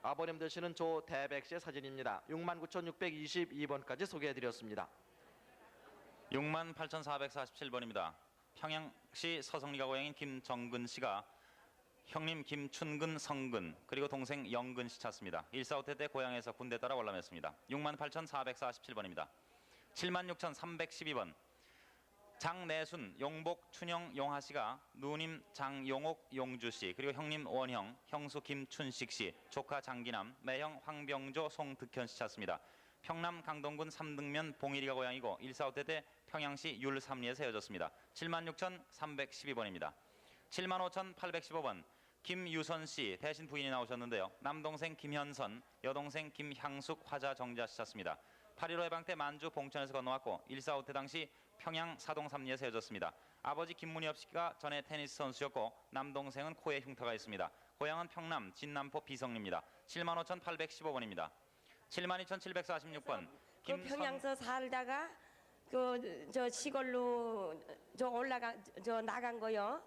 아버님 되시는 조대백 씨의 사진입니다. 69,622번까지 소개해드렸습니다. 68,447번입니다. 평양시 서성리가 고향인 김정근 씨가 형님 김춘근, 성근, 그리고 동생 영근 씨 찾습니다. 145태 때 고향에서 군대 따라 월남했습니다. 68,447번입니다. 76,312번 장내순, 용복, 춘영, 용하 씨가 누님 장용옥, 용주 씨, 그리고 형님 원형, 형수 김춘식 씨, 조카 장기남, 매형 황병조, 송득현 씨 찾습니다. 평남 강동군 삼등면 봉일이가 고향이고 145태 때 평양시 율삼리에서 헤어졌습니다. 76,312번입니다. 75,815번 김유선 씨 대신 부인이 나오셨는데요. 남동생 김현선, 여동생 김향숙, 화자 정자 씨 찾습니다. 8.15 해방 때 만주 봉천에서 건너왔고 145태 당시 평양 사동 삼리에서 헤어졌습니다. 아버지 김문엽 씨가 전에 테니스 선수였고 남동생은 코에 흉터가 있습니다. 고향은 평남 진남포 비성리입니다. 75,815번입니다. 72,746번 그 평양서 살다가 저 시골로 나간 거요.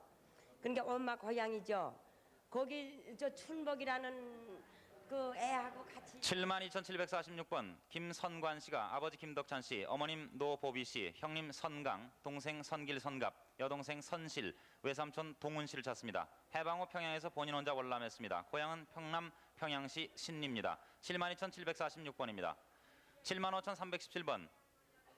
그러니까 엄마 고향이죠. 거기 저 춘복이라는 그 애하고 같이. 72,746번 김선관 씨가 아버지 김덕찬 씨, 어머님 노보비 씨, 형님 선강, 동생 선길 선갑, 여동생 선실, 외삼촌 동훈 씨를 찾습니다. 해방 후 평양에서 본인 혼자 월남했습니다. 고향은 평남 평양시 신리입니다. 72,746번입니다. 75,317번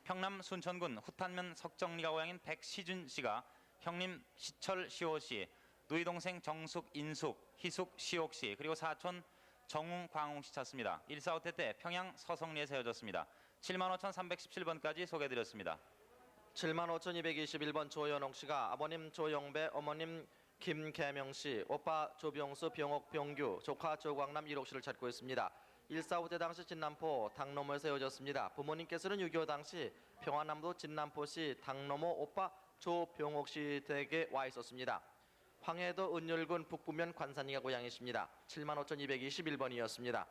평남 순천군 후탄면 석정리가 고향인 백시준 씨가 형님 시철 시호 씨, 누이 동생 정숙, 인숙, 희숙, 시옥 씨, 그리고 사촌 정웅, 광웅 씨 찾습니다. 145태 때 평양 서성리에서 헤어졌습니다. 75,317번까지 소개해드렸습니다. 75,221번 조연옥 씨가 아버님 조영배, 어머님 김계명 씨, 오빠 조병수, 병옥, 병규, 조카 조광남, 일옥 씨를 찾고 있습니다. 145대 당시 진남포 당노모에서 헤어졌습니다. 부모님께서는 6.25 당시 평안남도 진남포시 당노모 오빠 조병옥 씨 댁에 와 있었습니다. 황해도 은율군 북부면 관산이가 고향이십니다. 75,221번이었습니다.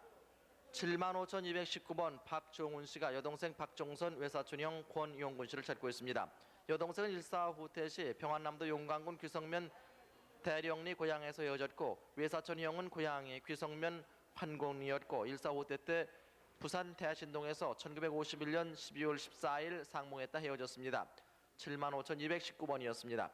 75,219번 박종훈 씨가 여동생 박종선, 외사촌형 권용군 씨를 찾고 있습니다. 여동생은 145태 시 평안남도 용강군 귀성면 대령리 고향에서 헤어졌고 외사촌형은 고향이 귀성면 환공리였고 145대 때 부산 대신동에서 1951년 12월 14일 상봉했다 헤어졌습니다. 75,219번이었습니다.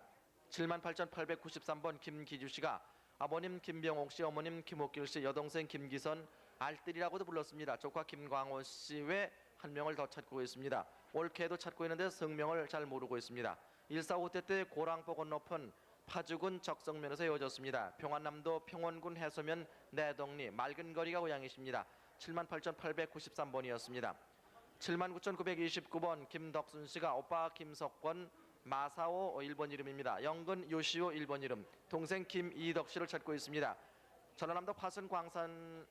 78,893번 김기주 씨가 아버님 김병옥 씨, 어머님 김옥길 씨, 여동생 김기선, 알뜰이라고도 불렀습니다. 조카 김광호 씨 외 한 명을 더 찾고 있습니다. 올케도 찾고 있는데 성명을 잘 모르고 있습니다. 145대 때 고랑포 건너편 파주군 적성면에서 헤어졌습니다. 평안남도 평원군 해소면 내동리 맑은 거리가 고향이십니다. 78,893번이었습니다. 79,929번 김덕순 씨가 오빠 김석권, 마사오 1번 이름입니다. 영근 요시오 1번 이름, 동생 김이덕 씨를 찾고 있습니다. 전라남도 파선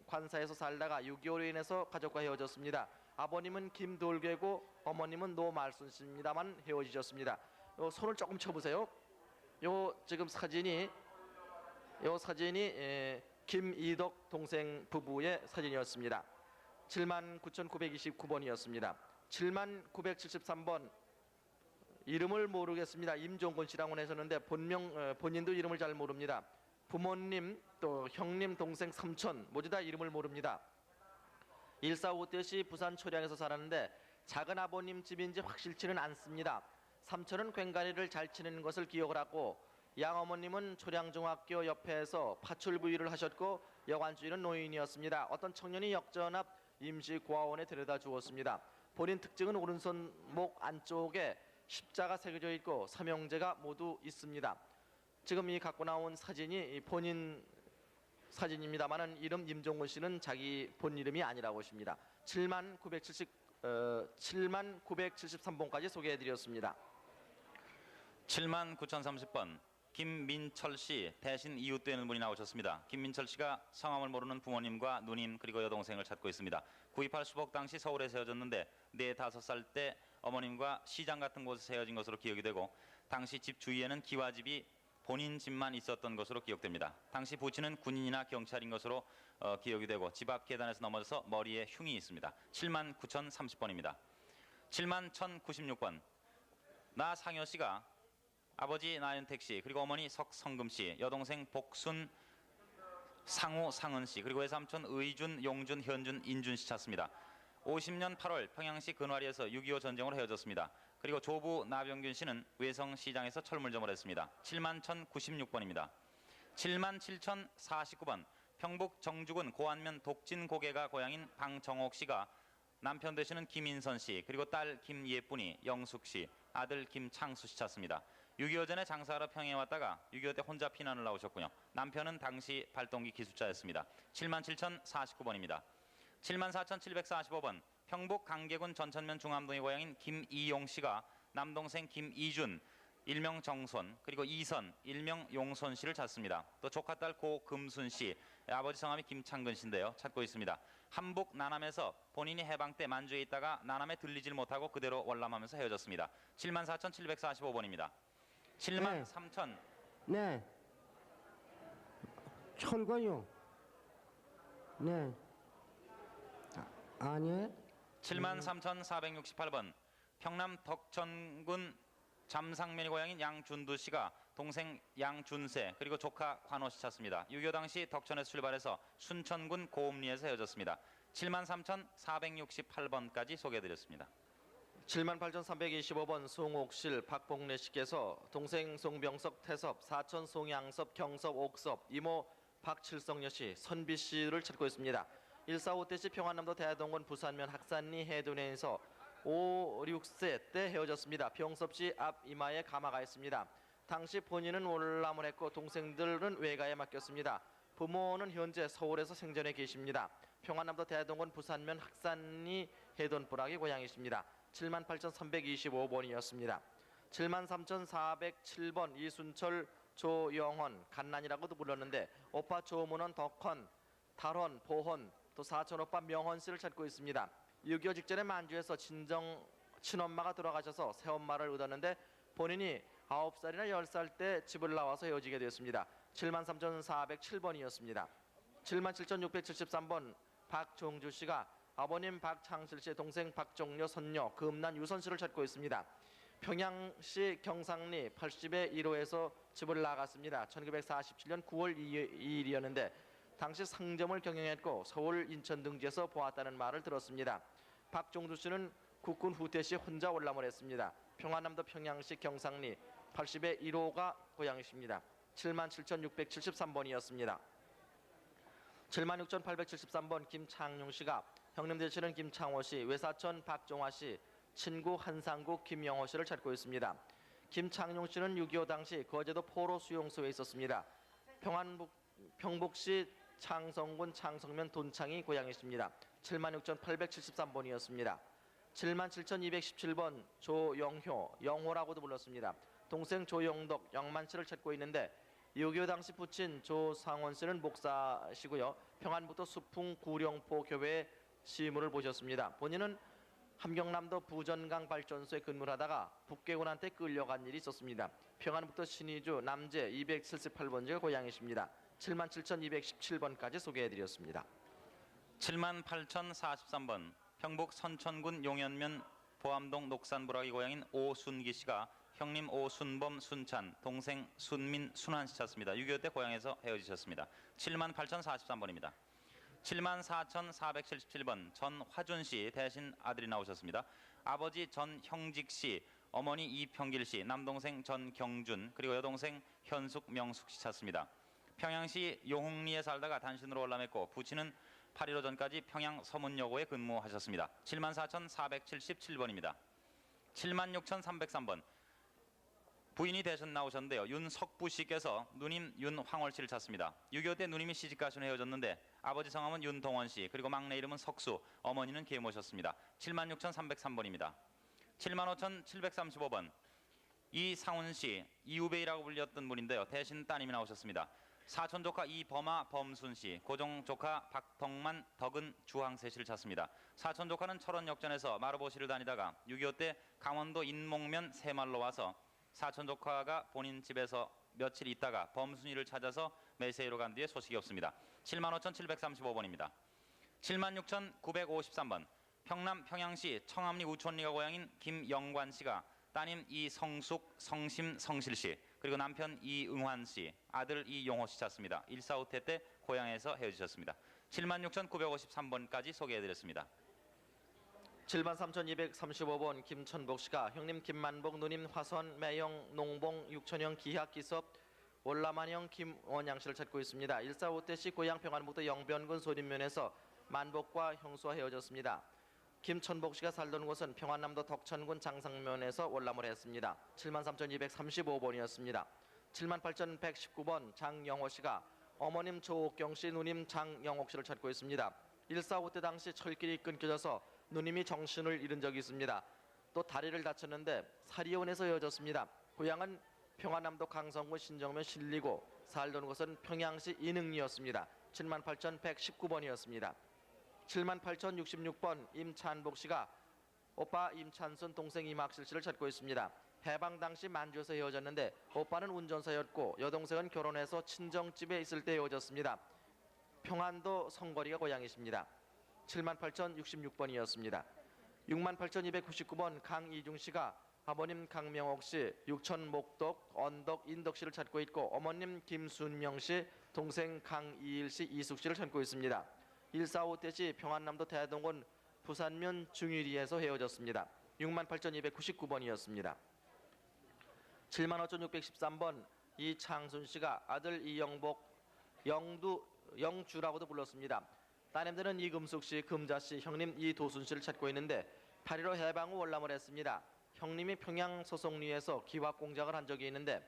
관사에서 살다가 6.25로 인해서 가족과 헤어졌습니다. 아버님은 김돌개고 어머님은 노말순 씨입니다만 헤어지셨습니다. 손을 조금 쳐보세요. 지금 사진이 김이덕 동생 부부의 사진이었습니다. 79,929번이었습니다. 79,973번 이름을 모르겠습니다. 임종건 씨라고 하셨는데 본인도 이름을 잘 모릅니다. 부모님 또 형님 동생 삼촌 모두 다 이름을 모릅니다. 145대 시 부산 초량에서 살았는데 작은 아버님 집인지 확실치는 않습니다. 삼촌은 괭가리를 잘 치는 것을 기억을 하고 양어머님은 초량중학교 옆에서 파출부 일을 하셨고 여관주인은 노인이었습니다. 어떤 청년이 역전합 임시고아원에 데려다 주었습니다. 본인 특징은 오른손 목 안쪽에 십자가 새겨져 있고 삼형제가 모두 있습니다. 지금 이 갖고 나온 사진이 본인 사진입니다만은 이름 임종근 씨는 자기 본 이름이 아니라고 하십니다. 79,973번까지 소개해드렸습니다. 79,030번 김민철 씨 대신 이웃되는 분이 나오셨습니다. 김민철 씨가 성함을 모르는 부모님과 누님 그리고 여동생을 찾고 있습니다. 9.28 수복 당시 서울에서 헤어졌는데 4, 5살 때 어머님과 시장 같은 곳에서 헤어진 것으로 기억이 되고 당시 집 주위에는 기와집이 본인 집만 있었던 것으로 기억됩니다. 당시 부친은 군인이나 경찰인 것으로 기억이 되고 집 앞 계단에서 넘어져서 머리에 흉이 있습니다. 79,030번입니다. 71,096번 나상효 씨가 아버지 나연택 씨 그리고 어머니 석성금 씨, 여동생 복순 상우 상은 씨, 그리고 외삼촌 의준, 용준, 현준, 인준 씨 찾습니다. 50년 8월 평양시 근화리에서 6.25 전쟁으로 헤어졌습니다. 그리고 조부 나병균 씨는 외성시장에서 철물점을 했습니다. 7만 1096번입니다. 7만 7049번 평북 정주군 고안면 독진고개가 고향인 방정옥 씨가 남편 되시는 김인선 씨, 그리고 딸 김예쁜이, 영숙 씨, 아들 김창수 씨 찾습니다. 6.25 전에 장사하러 평양에 왔다가 6.25 때 혼자 피난을 나오셨군요. 남편은 당시 발동기 기술자였습니다. 7만 7049번입니다. 7만 4745번 평북 강계군 전천면 중암동의 고향인 김이용 씨가 남동생 김이준, 일명 정손, 그리고 이선, 일명 용손 씨를 찾습니다. 또 조카딸 고금순 씨, 아버지 성함이 김창근 씨인데요. 찾고 있습니다. 함북 나남에서 본인이 해방 때 만주에 있다가 나남에 들리질 못하고 그대로 월남하면서 헤어졌습니다. 7만 4745번입니다. 7만 네. 3000 네. 천권요. 네. 아니에요? 7만 3468번 평남 덕천군 잠상면이 고향인 양준두 씨가 동생 양준세, 그리고 조카 관호 씨 찾습니다. 6.25 당시 덕천에서 출발해서 순천군 고음리에서 헤어졌습니다. 7만 3468번까지 소개해드렸습니다. 78,325번 송옥실 박봉래 씨께서 동생 송병석 태섭, 사촌 송양섭 경섭 옥섭, 이모 박칠성여 씨, 선비 씨를 찾고 있습니다. 145대 시 평안남도 대동군 부산면 학산리 해둔에서 5, 6세 때 헤어졌습니다. 병섭 씨 앞 이마에 가마가 있습니다. 당시 본인은 월남을 했고 동생들은 외가에 맡겼습니다. 부모는 현재 서울에서 생전에 계십니다. 평안남도 대동군 부산면 학산리 해돈부락이 고향이십니다. 78,325번이었습니다. 73,407번 이순철 조영헌 갓난이라고도 불렀는데 오빠 조문헌 덕헌 달헌 보헌 또 사촌 오빠 명헌 씨를 찾고 있습니다. 6.25 직전에 만주에서 친엄마가 돌아가셔서 새엄마를 얻었는데 본인이 9살이나 10살 때 집을 나와서 헤어지게 되었습니다. 73,407번이었습니다. 77,673번 박종주 씨가 아버님 박창실 씨의 동생 박종려 선녀 금난 유선 씨를 찾고 있습니다. 평양시 경상리 80의 1호에서 집을 나갔습니다. 1947년 9월 2일이었는데 당시 상점을 경영했고 서울 인천 등지에서 보았다는 말을 들었습니다. 박종주 씨는 국군 후퇴 시 혼자 월남을 했습니다. 평안남도 평양시 경상리 80의 1호가 고향이십니다. 77,673번이었습니다. 76,873번 김창용 씨가 형님 되시는 김창호 씨, 외사촌 박종화 씨, 친구 한상국 김영호 씨를 찾고 있습니다. 김창용 씨는 6.25 당시 거제도 포로 수용소에 있었습니다. 평북시 창성군 창성면 돈창이 고향이십니다. 76,873번이었습니다. 77,217번 조영효, 영호라고도 불렀습니다. 동생 조영덕, 영만 씨를 찾고 있는데 6.25 당시 부친 조상원 씨는 목사시고요. 평안북도 수풍 구룡포 교회에 시무를 보셨습니다. 본인은 함경남도 부전강 발전소에 근무를 하다가 북괴군한테 끌려간 일이 있었습니다. 평안북도 신의주 남제 278번지가 고향이십니다. 77,217번까지 소개해드렸습니다. 78,043번 평북 선천군 용현면 보암동 녹산부락이 고향인 오순기 씨가 형님 오순범 순찬, 동생 순민 순환 씨 찾습니다. 6.25 때 고향에서 헤어지셨습니다. 78,043번입니다. 74,477번 전화준 씨 대신 아들이 나오셨습니다. 아버지 전형직 씨, 어머니 이평길 씨, 남동생 전경준, 그리고 여동생 현숙 명숙 씨 찾습니다. 평양시 용흥리에 살다가 단신으로 월남했고 부친은 8.15 전까지 평양 서문여고에 근무하셨습니다. 74,477번입니다. 76,303번 부인이 대신 나오셨는데요. 윤석부 씨께서 누님 윤황월 씨를 찾습니다. 6.25 때 누님이 시집가신 후 헤어졌는데 아버지 성함은 윤동원 씨, 그리고 막내 이름은 석수, 어머니는 계모셨습니다. 76,303번입니다. 75,735번 이상훈 씨, 이우베이라고 불렸던 분인데요. 대신 따님이 나오셨습니다. 사촌 조카 이범아 범순 씨, 고종 조카 박덕만 덕은 주항세 씨를 찾습니다. 사촌 조카는 철원역전에서 마르보시를 다니다가 6.25 때 강원도 인목면 새말로 와서 사촌 조카가 본인 집에서 며칠 있다가 범순이를 찾아서 메세이로 간 뒤에 소식이 없습니다. 75,735번입니다. 76,953번 평남 평양시 청암리 우촌리가 고향인 김영관 씨가 따님 이성숙, 성심, 성실 씨, 그리고 남편 이응환 씨, 아들 이용호 씨 찾습니다. 1.45 때 고향에서 헤어지셨습니다. 76,953번까지 소개해드렸습니다. 73,235번 김천복 씨가 형님 김만복, 누님 화선, 매영, 농봉, 육천영, 기학, 기섭, 월남한영, 김원양 씨를 찾고 있습니다. 145대 씨 고향 평안북도 영변군 소림면에서 만복과 형수와 헤어졌습니다. 김천복 씨가 살던 곳은 평안남도 덕천군 장상면에서 월남을 했습니다. 73,235번이었습니다. 78,119번 장영호 씨가 어머님 조옥경 씨, 누님 장영옥 씨를 찾고 있습니다. 145때 당시 철길이 끊겨져서 누님이 정신을 잃은 적이 있습니다. 또 다리를 다쳤는데 사리원에서 헤어졌습니다. 고향은 평안남도 강성군 신정면 신리고 살던 곳은 평양시 이능리였습니다. 78,119번이었습니다. 78,066번 임찬복 씨가 오빠 임찬순, 동생 이막실 씨를 찾고 있습니다. 해방 당시 만주에서 헤어졌는데 오빠는 운전사였고 여동생은 결혼해서 친정집에 있을 때 헤어졌습니다. 평안도 성거리가 고향이십니다. 78,066번이었습니다. 68,299번 강이중 씨가 아버님 강명옥 씨, 육천 목덕, 언덕, 인덕 씨를 찾고 있고 어머님 김순명 씨, 동생 강이일 씨, 이숙 씨를 찾고 있습니다. 145대 시 평안남도 대동군 부산면 중일리에서 헤어졌습니다. 68,299번이었습니다. 75,613번 이창순 씨가 아들 이영복, 영주라고도 불렀습니다. 따님들은 이금숙 씨, 금자 씨, 형님 이도순 씨를 찾고 있는데 8.15 해방 후 월남을 했습니다. 형님이 평양 소송리에서 기와 공작을 한 적이 있는데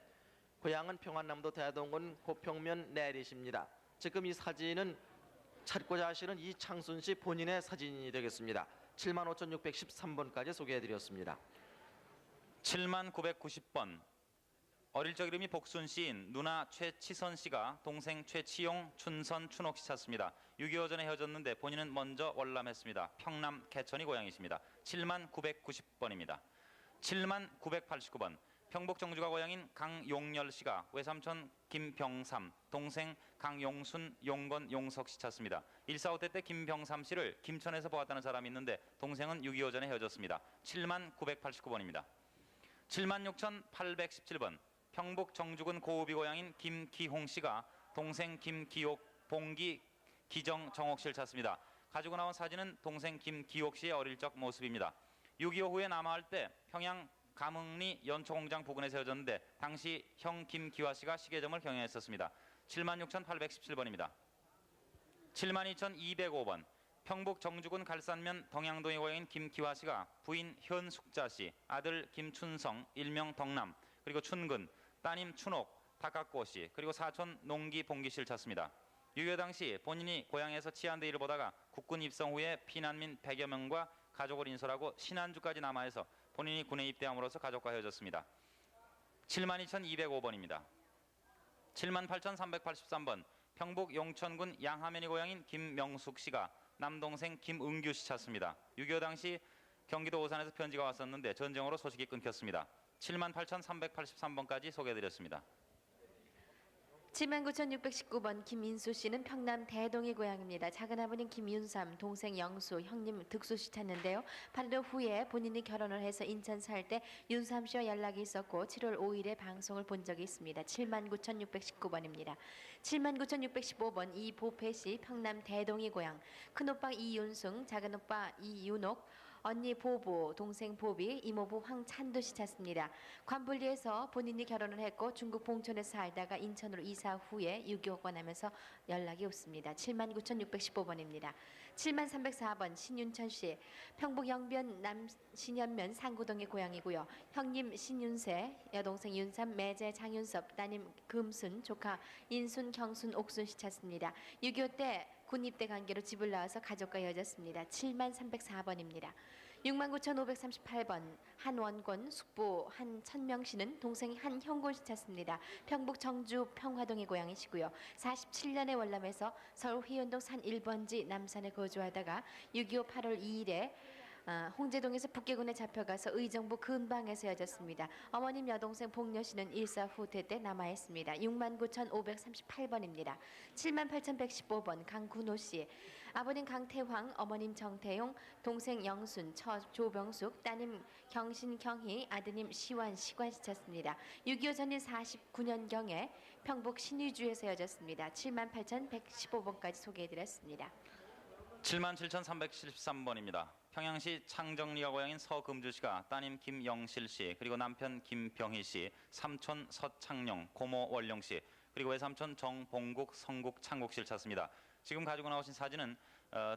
고향은 평안남도 대동군 고평면 내리십니다. 지금 이 사진은 찾고자 하시는 이창순 씨 본인의 사진이 되겠습니다. 75,613번까지 소개해드렸습니다. 7990번 어릴 적 이름이 복순 씨인 누나 최치선 씨가 동생 최치용, 춘선, 춘옥 씨 찾습니다. 6.25 전에 헤어졌는데 본인은 먼저 월남했습니다. 평남 개천이 고향이십니다. 7990번입니다. 7989번 평북 정주가 고향인 강용열 씨가 외삼촌 김병삼, 동생 강용순, 용건, 용석 씨 찾습니다. 145대 때 김병삼 씨를 김천에서 보았다는 사람이 있는데 동생은 6.25 전에 헤어졌습니다. 7989번입니다. 76,817번 평북 정주군 고읍이 고향인 김기홍 씨가 동생 김기옥, 봉기, 기정, 정옥 씨를 찾습니다. 가지고 나온 사진은 동생 김기옥 씨의 어릴 적 모습입니다. 6.25 후에 남하할 때 평양 감흥리 연초공장 부근에 세워졌는데 당시 형 김기화 씨가 시계점을 경영했었습니다. 76,817번입니다. 72,205번 평북 정주군 갈산면 덩양동의 고향인 김기화 씨가 부인 현숙자 씨, 아들 김춘성, 일명 덕남, 그리고 춘근, 따님 춘옥, 탁각고 씨, 그리고 사촌 농기 봉기 씨를 찾습니다. 6.25 당시 본인이 고향에서 치안대 일을 보다가 국군 입성 후에 피난민 100여 명과 가족을 인솔하고 신안주까지 남하해서 본인이 군에 입대함으로써 가족과 헤어졌습니다. 72,205번입니다. 78,383번 평북 용천군 양하면이 고향인 김명숙 씨가 남동생 김은규 씨 찾습니다. 6.25 당시 경기도 오산에서 편지가 왔었는데 전쟁으로 소식이 끊겼습니다. 78,383번까지 소개해드렸습니다. 79,619번 김인수 씨는 평남 대동의 고향입니다. 작은 아버님 김윤삼, 동생 영수, 형님 득수 씨 찾는데요. 8일 후에 본인이 결혼을 해서 인천 살 때 윤삼 씨와 연락이 있었고 7월 5일에 방송을 본 적이 있습니다. 79,619번입니다. 79,615번 이보패 씨 평남 대동의 고향 큰오빠 이윤승, 작은오빠 이윤옥, 언니 보보, 동생 보비, 이모부 황찬도 씨 찾습니다. 관불리에서 본인이 결혼을 했고 중국 봉천에서 살다가 인천으로 이사 후에 6.25가 나면서 연락이 없습니다. 79,615번입니다. 7304번 신윤천 씨, 평북 영변 남신현면 상구동의 고향이고요. 형님 신윤세, 여동생 윤삼, 매제 장윤섭, 따님 금순, 조카 인순, 경순, 옥순 씨 찾습니다. 6.25 때 군 입대 관계로 집을 나와서 가족과 헤어졌습니다. 7304번입니다. 69,538번 한원권 숙부 한천명 씨는 동생 한형곤 씨 찾습니다. 평북 정주 평화동의 고향이시고요. 47년에 월남에서 서울 회원동 산 1번지 남산에 거주하다가 6.25 8월 2일에 홍제동에서 북계군에 잡혀가서 의정부 근방에서 헤어졌습니다. 어머님 여동생 복녀 씨는 일사 후퇴 때 남아있습니다. 69,538번입니다. 78,115번 강군호 씨, 아버님 강태황, 어머님 정태용, 동생 영순, 처 조병숙, 따님 경신경희, 아드님 시완, 시관씨 찾습니다. 6.25 전일 49년경에 평북 신의주에서 헤어졌습니다. 78,115번까지 소개해드렸습니다. 77,373번입니다. 평양시 창정리가 고향인 서금주씨가 따님 김영실씨, 그리고 남편 김병희씨, 삼촌 서창룡, 고모 원룡씨, 그리고 외삼촌 정봉국, 성국, 창국씨를 찾습니다. 지금 가지고 나오신 사진은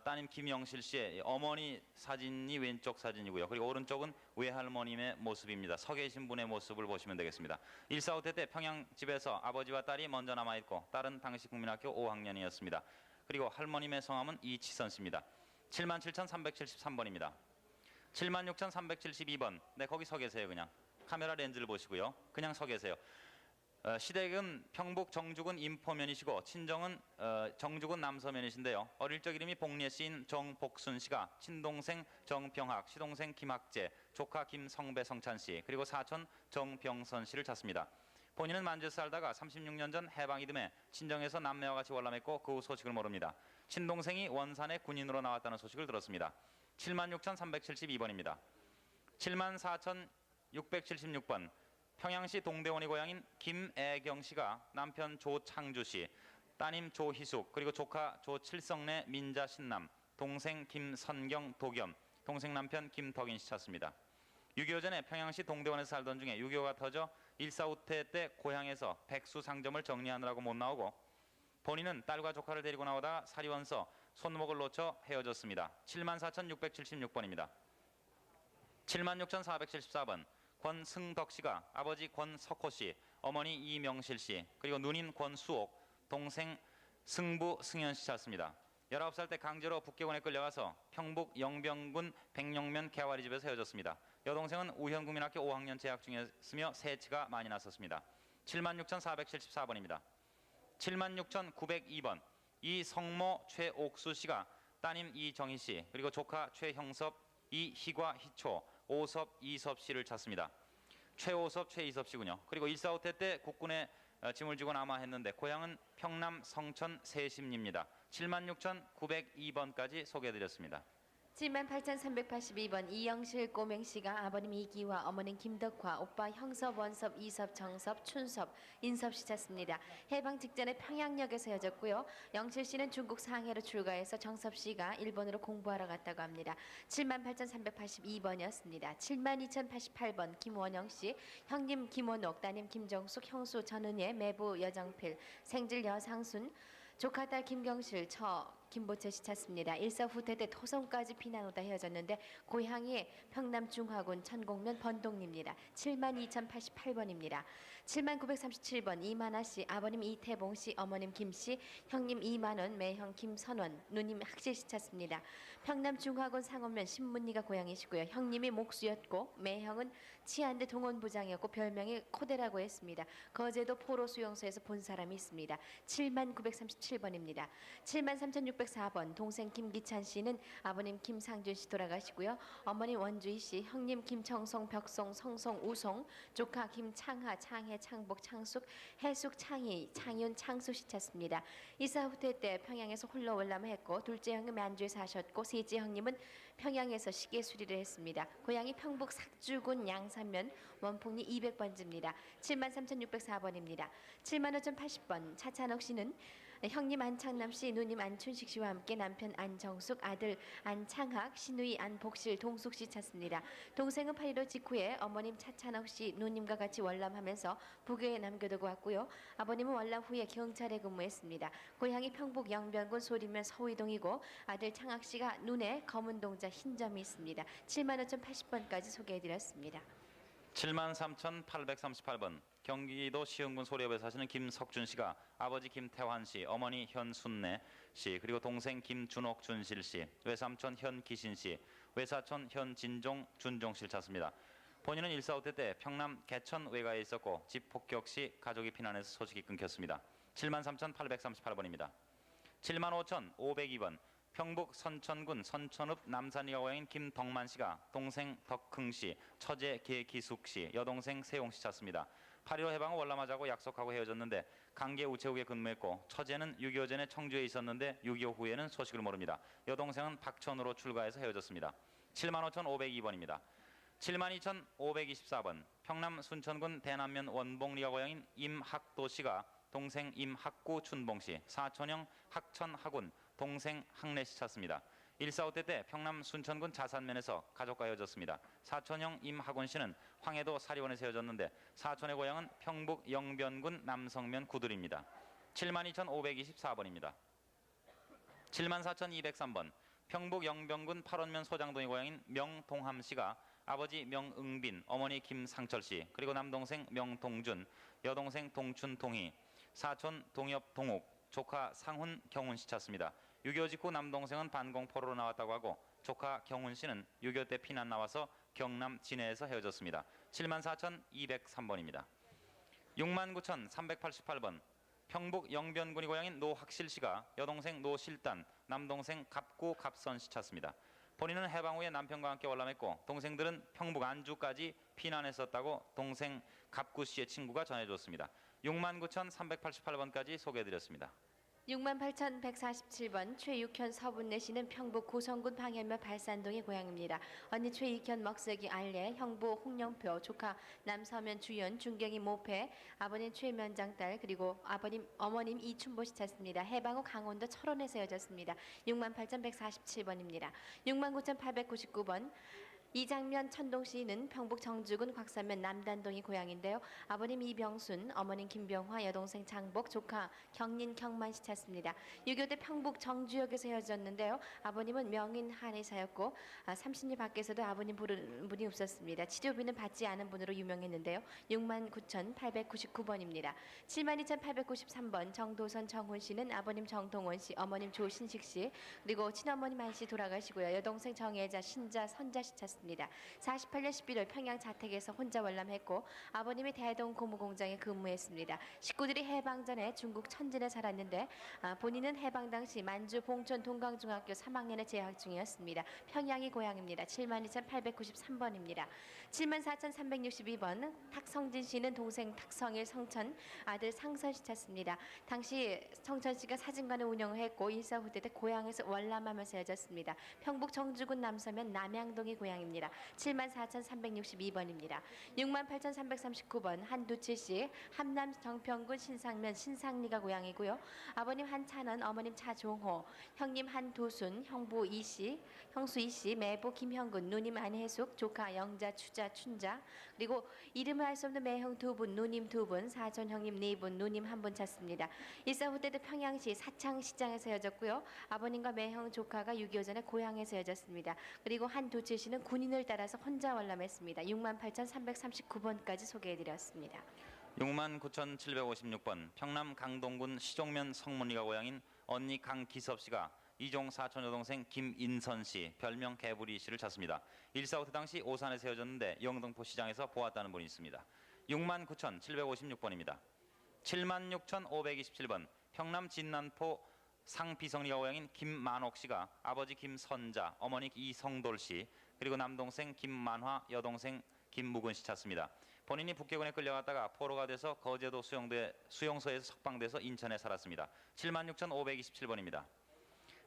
따님 김영실씨의 어머니 사진이 왼쪽 사진이고요. 그리고 오른쪽은 외할머님의 모습입니다. 서 계신 분의 모습을 보시면 되겠습니다. 1.45태 때 평양 집에서 아버지와 딸이 먼저 남아있고 딸은 당시 국민학교 5학년이었습니다. 그리고 할머님의 성함은 이치선 씨입니다. 77,373번입니다. 76,372번. 네, 거기 서 계세요. 그냥 카메라 렌즈를 보시고요. 그냥 서 계세요. 시댁은 평북 정주군 인포면이시고 친정은 정주군 남서면이신데요. 어릴 적 이름이 복리에 쓰인 정복순 씨가 친동생 정병학, 시동생 김학재, 조카 김성배 성찬 씨, 그리고 사촌 정병선 씨를 찾습니다. 본인은 만주에서 살다가 36년 전 해방 이듬해 친정에서 남매와 같이 월남했고 그 후 소식을 모릅니다. 친동생이 원산에 군인으로 나왔다는 소식을 들었습니다. 76,372번입니다. 74,676번. 평양시 동대원이 고향인 김애경 씨가 남편 조창주 씨, 따님 조희숙, 그리고 조카 조칠성래 민자 신남, 동생 김선경 도겸, 동생 남편 김덕인 씨 찾습니다. 6.25 전에 평양시 동대원에서 살던 중에 6.25가 터져 1.45태 때 고향에서 백수 상점을 정리하느라고 못 나오고 본인은 딸과 조카를 데리고 나오다가 사리원서 손목을 놓쳐 헤어졌습니다. 74,676번입니다. 76,474번. 권승덕 씨가 아버지 권석호 씨, 어머니 이명실 씨, 그리고 누님 권수옥, 동생 승부 승현 씨 찾습니다. 19살 때 강제로 북계군에 끌려가서 평북 영병군 백령면 개화리 집에서 헤어졌습니다. 여동생은 우현국민학교 5학년 재학 중이었으며 세치가 많이 났었습니다. 76,474번입니다. 76,902번. 이성모 최옥수 씨가 따님 이정희 씨, 그리고 조카 최형섭, 이희과 희초, 오섭 이섭 씨를 찾습니다. 최오섭 최이섭 씨군요. 그리고 1.45태 때 국군에 짐을 지고 남아했는데 고향은 평남 성천 세심리입니다. 76,902번까지 소개해드렸습니다. 78,382번 이영실 꼬맹씨가 아버님 이기화, 어머님 김덕화, 오빠 형섭, 원섭, 이섭, 정섭, 춘섭, 인섭 씨 찾습니다. 해방 직전에 평양역에서 헤어졌고요. 영실씨는 중국 상해로 출가해서 정섭 씨가 일본으로 공부하러 갔다고 합니다. 78,382번이었습니다. 72,088번 김원영씨, 형님 김원옥, 따님 김정숙, 형수 전은예, 매부 여정필, 생질 여상순, 조카 딸 김경실, 처 김보채 씨 찾습니다. 1.45태 때 토성까지 피난 오다 헤어졌는데 고향이 평남 중화군 천곡면 번동리입니다. 72,088번입니다. 7937번 이만아 씨, 아버님 이태봉 씨, 어머님 김 씨, 형님 이만원, 매형 김선원, 누님 학실 씨 찾습니다. 평남 중화군 상원면 신문리가 고향이시고요. 형님이 목수였고 매형은 치안대 동원부장이었고 별명이 코데라고 했습니다. 거제도 포로 수용소에서 본 사람이 있습니다. 7937번입니다. 73,604번 동생 김기찬 씨는 아버님 김상준 씨 돌아가시고요. 어머니 원주희 씨, 형님 김청송, 벽송, 성송, 우송, 조카 김창하, 창해, 창복, 창숙, 해숙, 창희, 창윤, 창수 씨 찾습니다. 1.45태 때 평양에서 홀로 월남했고 둘째 형은 만주에 사셨고 셋째 형님은 평양에서 시계 수리를 했습니다. 고향이 평북 삭주군 양산면 원풍리 200번지입니다. 73,604번입니다. 75,080번 차찬옥 씨는 형님 안창남 씨, 누님 안춘식 씨와 함께 남편 안정숙, 아들 안창학, 시누이 안복실, 동숙 씨 찾습니다. 동생은 8.15 직후에 어머님 차찬옥 씨, 누님과 같이 월남하면서 북에 남겨두고 왔고요. 아버님은 월남 후에 경찰에 근무했습니다. 고향이 평북 영변군 소리면 서위동이고 아들 창학 씨가 눈에 검은 동자 흰 점이 있습니다. 75,080번까지 소개해드렸습니다. 73,838번. 경기도 시흥군 소리읍에 사시는 김석준 씨가 아버지 김태환 씨, 어머니 현순래 씨, 그리고 동생 김준옥 준실 씨, 외삼촌 현기신 씨, 외사촌 현진종 준종 씨를 찾습니다. 본인은 1.45태 때 평남 개천 외가에 있었고 집 폭격 시 가족이 피난해서 소식이 끊겼습니다. 73,838번입니다. 75,502번. 평북 선천군 선천읍 남산이가 고향인 김덕만 씨가 동생 덕흥 씨, 처제 계기숙 씨, 여동생 세용 씨 찾습니다. 8.15 해방을 월남하자고 약속하고 헤어졌는데 강계 우체국에 근무했고 처제는 6.25 전에 청주에 있었는데 6.25 후에는 소식을 모릅니다. 여동생은 박천으로 출가해서 헤어졌습니다. 75,502번입니다. 72,524번 평남 순천군 대남면 원봉리가 고향인 임학도 씨가 동생 임학구 춘봉 씨, 사촌형 학천 학운, 동생 학래 씨 찾습니다. 1.45대 때 평남 순천군 자산면에서 가족과 헤어졌습니다. 사촌형 임학원 씨는 황해도 사리원에서 헤어졌는데 사촌의 고향은 평북 영변군 남성면 구들입니다. 72,524번입니다. 74,203번 평북 영변군 팔원면 소장동의 고향인 명동함 씨가 아버지 명응빈, 어머니 김상철 씨, 그리고 남동생 명동준, 여동생 동춘동희, 사촌 동엽 동욱, 조카 상훈 경훈 씨 찾습니다. 6.25 직후 남동생은 반공포로로 나왔다고 하고 조카 경훈 씨는 6.25 때 피난 나와서 경남 진해에서 헤어졌습니다. 74,203번입니다. 69,388번 평북 영변군이 고향인 노학실 씨가 여동생 노실단, 남동생 갑구 갑선 씨 찾습니다. 본인은 해방 후에 남편과 함께 월남했고 동생들은 평북 안주까지 피난했었다고 동생 갑구 씨의 친구가 전해줬습니다. 69,388번까지 소개해드렸습니다. 68,147번 최육현 서분내 씨는 평북 고성군 방현면 발산동의 고향입니다. 언니 최익현 먹세기 알례, 형부 홍영표, 조카 남서면 주연, 중경이 모패, 아버님 최면장 딸, 그리고 어머님 이춘보 씨 찾습니다. 해방 후 강원도 철원에서 헤어졌습니다. 68,147번입니다. 69,899번 이장면 천동 씨는 평북 정주군 곽산면 남단동이 고향인데요. 아버님 이병순, 어머님 김병화, 여동생 장복, 조카 경린 경만 씨 찾습니다. 6.25 때 평북 정주역에서 헤어졌는데요. 아버님은 명인 한의사였고 30리 밖에서도 아버님 부르는 분이 없었습니다. 치료비는 받지 않은 분으로 유명했는데요. 69,899번입니다. 72,893번 정도선 정훈 씨는 아버님 정동원 씨, 어머님 조신식 씨, 그리고 친어머님 한 씨 돌아가시고요. 여동생 정혜자, 신자, 선자 씨 찾습니다. 48년 11월 평양 자택에서 혼자 월남했고 아버님이 대동 고무공장에 근무했습니다. 식구들이 해방 전에 중국 천진에 살았는데 본인은 해방 당시 만주 봉천 동강중학교 3학년에 재학 중이었습니다. 평양이 고향입니다. 72,893번입니다. 74,362번 탁성진 씨는 동생 탁성일 성천, 아들 상선 씨 찾습니다. 당시 성천 씨가 사진관을 운영했고 1.45 때 고향에서 월남하면서 헤어졌습니다. 평북 정주군 남서면 남양동이 고향입니다. 74,362번입니다. 68,339번 한두칠 씨, 함남 정평군 신상면 신상리가 고향이고요. 아버님 한찬원, 어머님 차종호, 형님 한도순, 형부 이씨, 형수 이씨, 매부 김형근, 누님 안혜숙, 조카 영자, 추자, 춘자, 그리고 이름을 알 수 없는 매형 두 분, 누님 두 분, 사촌 형님 네 분, 누님 한 분 찾습니다. 1.45 때도 평양시 사창시장에서 헤어졌고요. 아버님과 매형 조카가 6.25 전에 고향에서 헤어졌습니다. 그리고 한도칠 씨는 군인을 따라서 혼자 월남했습니다. 68,339번까지 소개해드렸습니다. 69,756번 평남 강동군 시종면 성문리가 고향인 언니 강기섭 씨가 이종 사촌 여동생 김인선 씨, 별명 개구리 씨를 찾습니다. 1.45 때 당시 오산에서 헤어졌는데 영등포 시장에서 보았다는 분이 있습니다. 69,756번입니다. 76,527번 평남 진난포 상비성리가 고향인 김만옥 씨가 아버지 김선자, 어머니 이성돌 씨, 그리고 남동생 김만화, 여동생 김무근 씨 찾습니다. 본인이 북해군에 끌려갔다가 포로가 돼서 거제도 수용소에서 석방돼서 인천에 살았습니다. 76,527번입니다.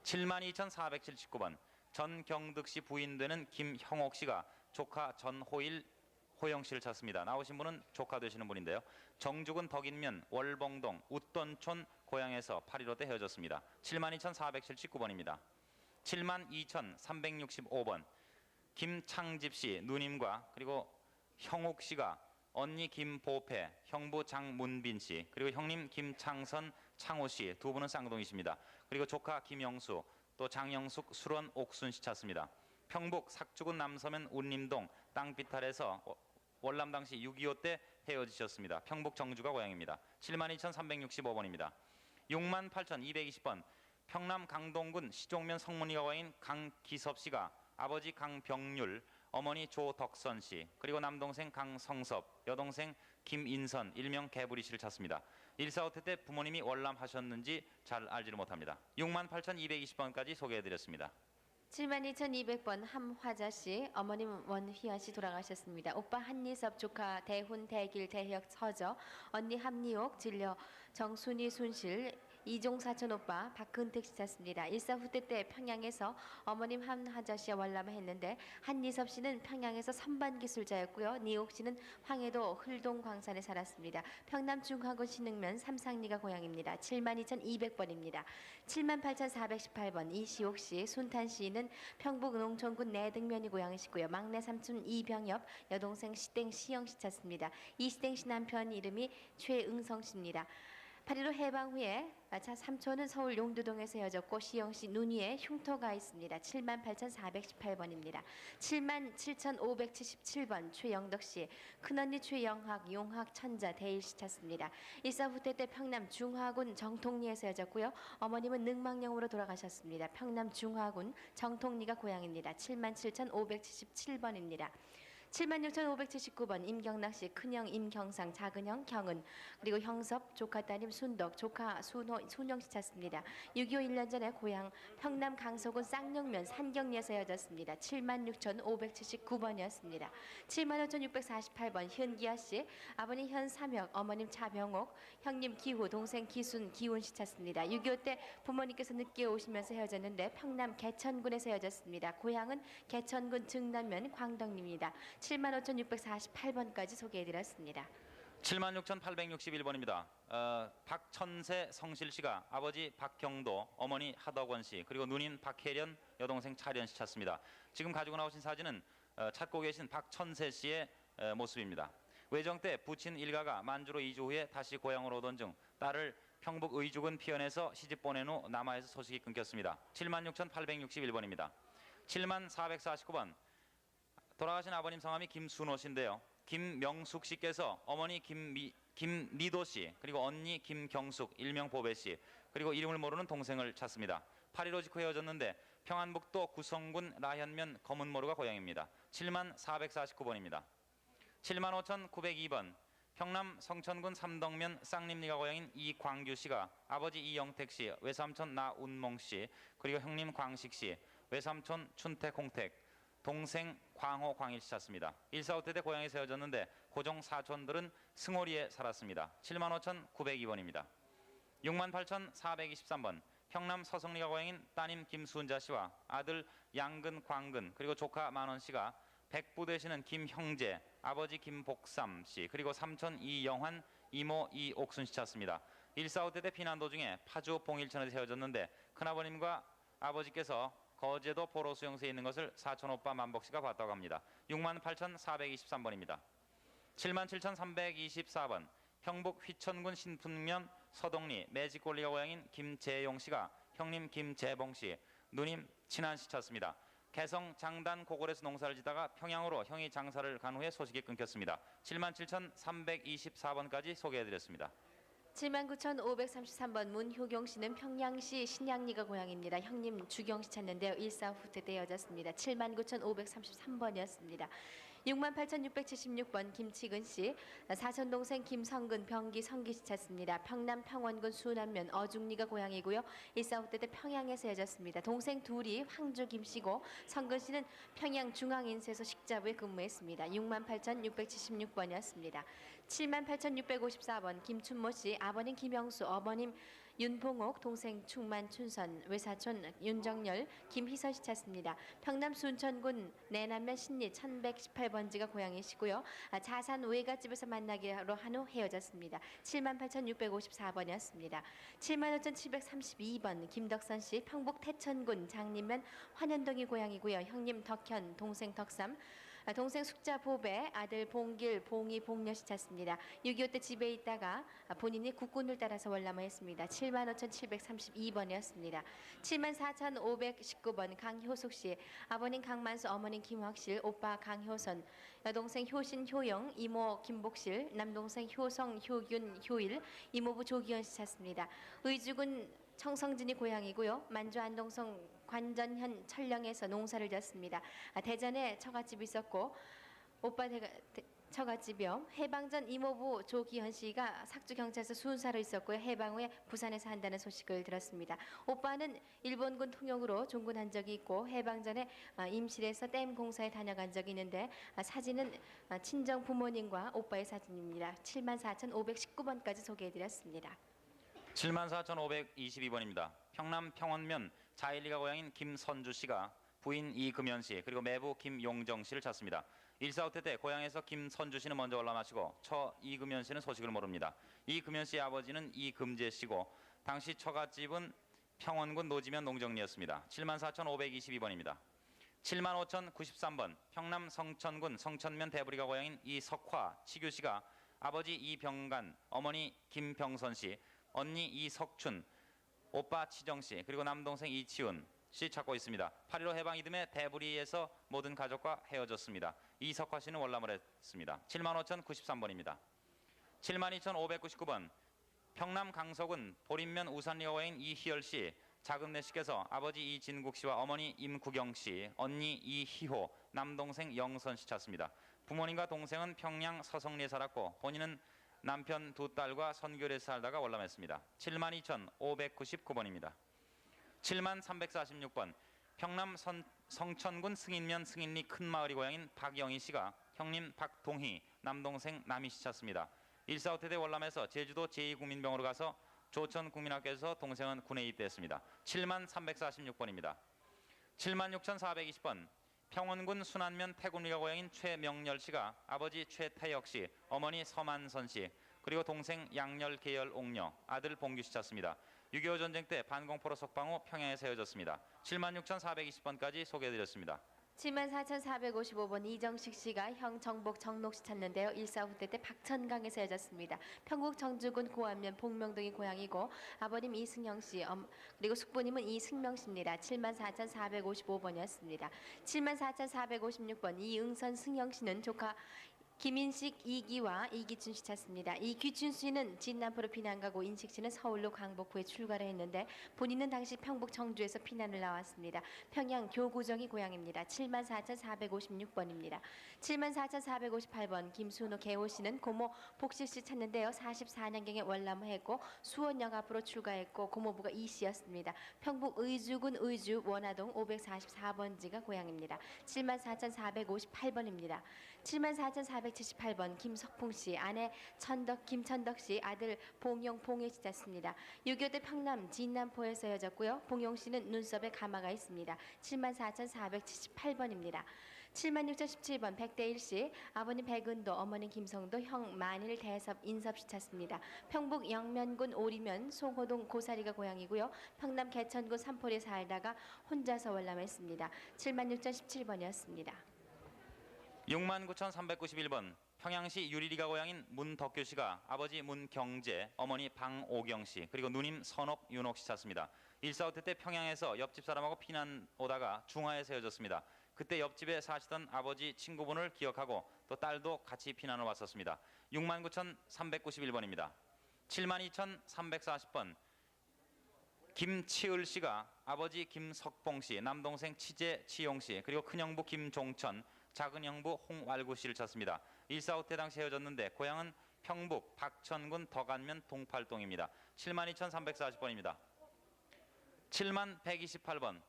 72,479번 전경득 씨 부인 되는 김형옥 씨가 조카 전호일 호영 씨를 찾습니다. 나오신 분은 조카 되시는 분인데요. 정주군 덕인면 월봉동 웃돈촌 고향에서 8.15 때 헤어졌습니다. 72,479번입니다. 72,365번 김창집 씨 누님과 그리고 형욱 씨가 언니 김보패, 형부 장문빈 씨, 그리고 형님 김창선, 창호 씨 두 분은 쌍둥이십니다. 그리고 조카 김영수, 또 장영숙, 수론, 옥순 씨 찾습니다. 평북 삭주군 남서면 운림동 땅비탈에서 월남 당시 6.25 때 헤어지셨습니다. 평북 정주가 고향입니다. 72,365번입니다. 68,220번 평남 강동군 시종면 성문리가 고향인 강기섭 씨가 아버지 강병률, 어머니 조덕선 씨, 그리고 남동생 강성섭, 여동생 김인선, 일명 개구리 씨를 찾습니다. 1.45 때 부모님이 월남하셨는지 잘 알지를 못합니다. 68,220번까지 소개해드렸습니다. 72,200번 함화자 씨, 어머님 원휘연 씨 돌아가셨습니다. 오빠 한리섭, 조카 대훈, 대길, 대혁, 서저, 언니 함리옥, 진려, 정순이, 순실, 이종 사촌 오빠 박근택 씨 찾습니다. 일사 후퇴 때 평양에서 어머님 한화자 씨와 월남을 했는데 한리섭 씨는 평양에서 선반 기술자였고요. 니옥 씨는 황해도 흘동 광산에 살았습니다. 평남 중화군 신흥면 삼상리가 고향입니다. 72,200번입니다. 78,418번 이시옥 씨, 순탄 씨는 평북 농촌군 내등면이 고향이시고요. 막내 삼촌 이병엽, 여동생 시땡 시영 씨 찾습니다. 이시땡 씨 남편 이름이 최응성 씨입니다. 8.15 해방 후에 삼촌은 서울 용두동에서 헤어졌고 시영 씨 눈위에 흉터가 있습니다. 78,418번입니다. 77,577번 최영덕 씨, 큰언니 최영학, 용학, 천자, 대일 씨 찾습니다. 일사 후퇴 때 평남 중화군 정통리에서 헤어졌고요. 어머님은 능망령으로 돌아가셨습니다. 평남 중화군 정통리가 고향입니다. 77,577번입니다. 76,579번 임경락 씨, 큰형 임경상, 작은형 경은, 그리고 형섭, 조카 따님 순덕, 조카 순영 씨 찾습니다. 6.25 1년 전에 고향 평남 강서군 쌍용면 산경리에서 헤어졌습니다. 76,579번이었습니다. 75,648번 현기아 씨, 아버님 현삼혁, 어머님 차병옥, 형님 기후, 동생 기순, 기훈 씨 찾습니다. 6.25 때 부모님께서 늦게 오시면서 헤어졌는데 평남 개천군에서 헤어졌습니다. 고향은 개천군 증남면 광덕리입니다. 75,648번까지 소개해드렸습니다. 76,861번입니다. 박천세 성실 씨가 아버지 박경도, 어머니 하덕원 씨, 그리고 누님 박혜련, 여동생 차련 씨 찾습니다. 지금 가지고 나오신 사진은 찾고 계신 박천세 씨의 모습입니다. 외정 때 부친 일가가 만주로 이주 후에 다시 고향으로 오던 중 딸을 평북 의주군 피연에서 시집 보낸 후 남하에서 소식이 끊겼습니다. 76,861번입니다. 7449번 돌아가신 아버님 성함이 김순호 씨인데요. 김명숙 씨께서 어머니 김미도 씨, 그리고 언니 김경숙, 일명 보배 씨, 그리고 이름을 모르는 동생을 찾습니다. 8.15 직후 헤어졌는데 평안북도 구성군 라현면 검은모루가 고향입니다. 7449번입니다. 75,902번 평남 성천군 삼덕면 쌍림리가 고향인 이광규 씨가 아버지 이영택 씨, 외삼촌 나운몽 씨, 그리고 형님 광식 씨, 외삼촌 춘택 홍택, 동생 광호 광일 씨 찾습니다. 1.45 때 고향에서 헤어졌는데 고종 사촌들은 승호리에 살았습니다. 75,902번입니다. 68,423번 평남 서성리가 고향인 따님 김순자 씨와 아들 양근, 광근, 그리고 조카 만원 씨가 백부 되시는 김형재, 아버지 김복삼 씨, 그리고 삼촌 이영환, 이모 이옥순 씨 찾습니다. 1.45 때 피난 도중에 파주 봉일천에서 헤어졌는데 큰아버님과 아버지께서 거제도 포로 수용소에 있는 것을 사촌 오빠 만복 씨가 봤다고 합니다. 68,423번입니다. 77,324번 경북 휘천군 신풍면 서동리 매직골리가 고향인 김재용 씨가 형님 김재봉 씨, 누님 친한 씨 찾습니다. 개성 장단 고골에서 농사를 지다가 평양으로 형이 장사를 간 후에 소식이 끊겼습니다. 77,324번까지 소개해드렸습니다. 79,533번 문효경 씨는 평양시 신양리가 고향입니다. 형님 주경 씨 찾는데요. 1.45 후퇴 때 헤어졌습니다. 79,533번이었습니다. 68,676번 김치근 씨, 사촌 동생 김성근, 병기 성기 씨 찾습니다. 평남 평원군 수남면 어중리가 고향이고요. 1.45 때 평양에서 헤어졌습니다. 동생 둘이 황주 김 씨고 성근 씨는 평양 중앙인쇄소 식자부에 근무했습니다. 68,676번이었습니다. 78,654번 김춘모 씨, 아버님 김영수, 어머님 윤봉옥, 동생 충만 춘선, 외사촌 윤정열, 김희선 씨 찾습니다. 평남 순천군 내남면 신리 1118번지가 고향이시고요. 자산 외갓집에서 만나기로 한 후 헤어졌습니다. 78,654번이었습니다. 75,732번 김덕선 씨, 평북 태천군 장림면 환현동이 고향이고요. 형님 덕현, 동생 덕삼, 동생 숙자 보배, 아들 봉길, 봉이, 봉녀 씨 찾습니다. 6.25 때 집에 있다가 본인이 국군을 따라서 월남을 했습니다. 75,732번이었습니다. 74,519번 강효숙 씨, 아버님 강만수, 어머님 김학실, 오빠 강효선, 여동생 효신, 효영, 이모 김복실, 남동생 효성, 효균, 효일, 이모부 조기현 씨 찾습니다. 의주군 청성진이 고향이고요. 만주 안동성 관전현 철령에서 농사를 졌습니다. 대전에 처갓집이 있었고 오빠 처갓집이요. 해방 전 이모부 조기현 씨가 삭주경찰서 순사로 있었고요. 해방 후에 부산에서 한다는 소식을 들었습니다. 오빠는 일본군 통역으로 종군한 적이 있고 해방 전에 임실에서 댐 공사에 다녀간 적이 있는데 사진은 친정 부모님과 오빠의 사진입니다. 74,519번까지 소개해드렸습니다. 74,522번입니다. 평남 평원면 자1리가 고향인 김선주 씨가 부인 이금연 씨 그리고 매부 김용정 씨를 찾습니다. 145태 때 고향에서 김선주 씨는 먼저 올라마시고 처 이금연 씨는 소식을 모릅니다. 이금연 씨의 아버지는 이금재 씨고 당시 처갓집은 평원군 노지면 농정리였습니다. 74,522번입니다. 75,093번 평남 성천군 성천면 대부리가 고향인 이석화 치규 씨가 아버지 이병간, 어머니 김병선 씨, 언니 이석춘, 오빠 치정 씨 그리고 남동생 이치훈 씨 찾고 있습니다. 8.15 해방 이듬해 대부리에서 모든 가족과 헤어졌습니다. 이석화 씨는 월남을 했습니다. 75,093번입니다. 72,599번 평남 강서군 보림면 우산리가 고향인 이희열 씨, 자금내 씨께서 아버지 이진국 씨와 어머니 임구경 씨, 언니 이희호, 남동생 영선 씨 찾습니다. 부모님과 동생은 평양 서성리에 살았고 본인은 남편 두 딸과 선교에 살다가 월남했습니다. 72,599번입니다. 7346번 평남 성천군 승인면 승인리 큰마을이 고향인 박영희 씨가 형님 박동희, 남동생 남희 씨 찾습니다. 145태 때 월남에서 제주도 제2국민병으로 가서 조천국민학교에서 동생은 군에 입대했습니다. 7346번입니다. 76,420번 평원군 순안면 태군리가 고향인 최명렬 씨가 아버지 최태혁 씨, 어머니 서만선 씨, 그리고 동생 양열 계열 옥녀, 아들 봉규 씨 찾습니다. 6.25 전쟁 때 반공포로 석방 후 평양에서 헤어졌습니다. 76,420번까지 소개해드렸습니다. 74,455번 이정식 씨가 형 정복 정록 씨 찾는데요. 145대 때 박천강에서 헤어졌습니다. 평국 청주군 고안면 복명동이 고향이고 아버님 이승영 씨 그리고 숙부님은 이승명 씨입니다. 74,455번이었습니다. 74,456번 이응선 승영 씨는 조카 김인식 이기와 이기춘 씨 찾습니다. 이기춘 씨는 진남포로 피난 가고 인식 씨는 서울로 광복 후에 출가를 했는데 본인은 당시 평북 청주에서 피난을 나왔습니다. 평양 교구정이 고향입니다. 74,456번입니다. 74,458번 김순호 개호 씨는 고모 복실 씨 찾는데요. 44년경에 월남했고 수원역 앞으로 출가했고 고모부가 이 씨였습니다. 평북 의주군 의주 원화동 544번지가 고향입니다. 74,458번입니다. 74,478번 김석풍 씨, 아내 김천덕 씨, 아들 봉용 봉혜 씨 찾습니다. 6.25 때 평남 진남포에서 헤어졌고요. 봉용 씨는 눈썹에 가마가 있습니다. 74,478번입니다. 76,017번 백대일 씨, 아버님 백은도, 어머님 김성도, 형 만일 대섭 인섭 씨 찾습니다. 평북 영면군 오리면 송호동 고사리가 고향이고요. 평남 개천군 삼포리에 살다가 혼자서 월남했습니다. 76,017번이었습니다. 69,391번 평양시 유리리가 고향인 문덕규 씨가 아버지 문경재, 어머니 방오경 씨, 그리고 누님 선옥 윤옥 씨 찾습니다. 145태 때 평양에서 옆집 사람하고 피난 오다가 중화에서 헤어졌습니다. 그때 옆집에 사시던 아버지 친구분을 기억하고 또 딸도 같이 피난을 왔었습니다. 69,391번입니다. 72,340번 김치을 씨가 아버지 김석봉 씨, 남동생 치재치용 씨, 그리고 큰형부 김종천, 작은 형부 홍왈구 씨를 찾습니다. 145태 당시 헤어졌는데 고향은 평북 박천군 덕안면 동팔동입니다. 72,340번입니다. 7128번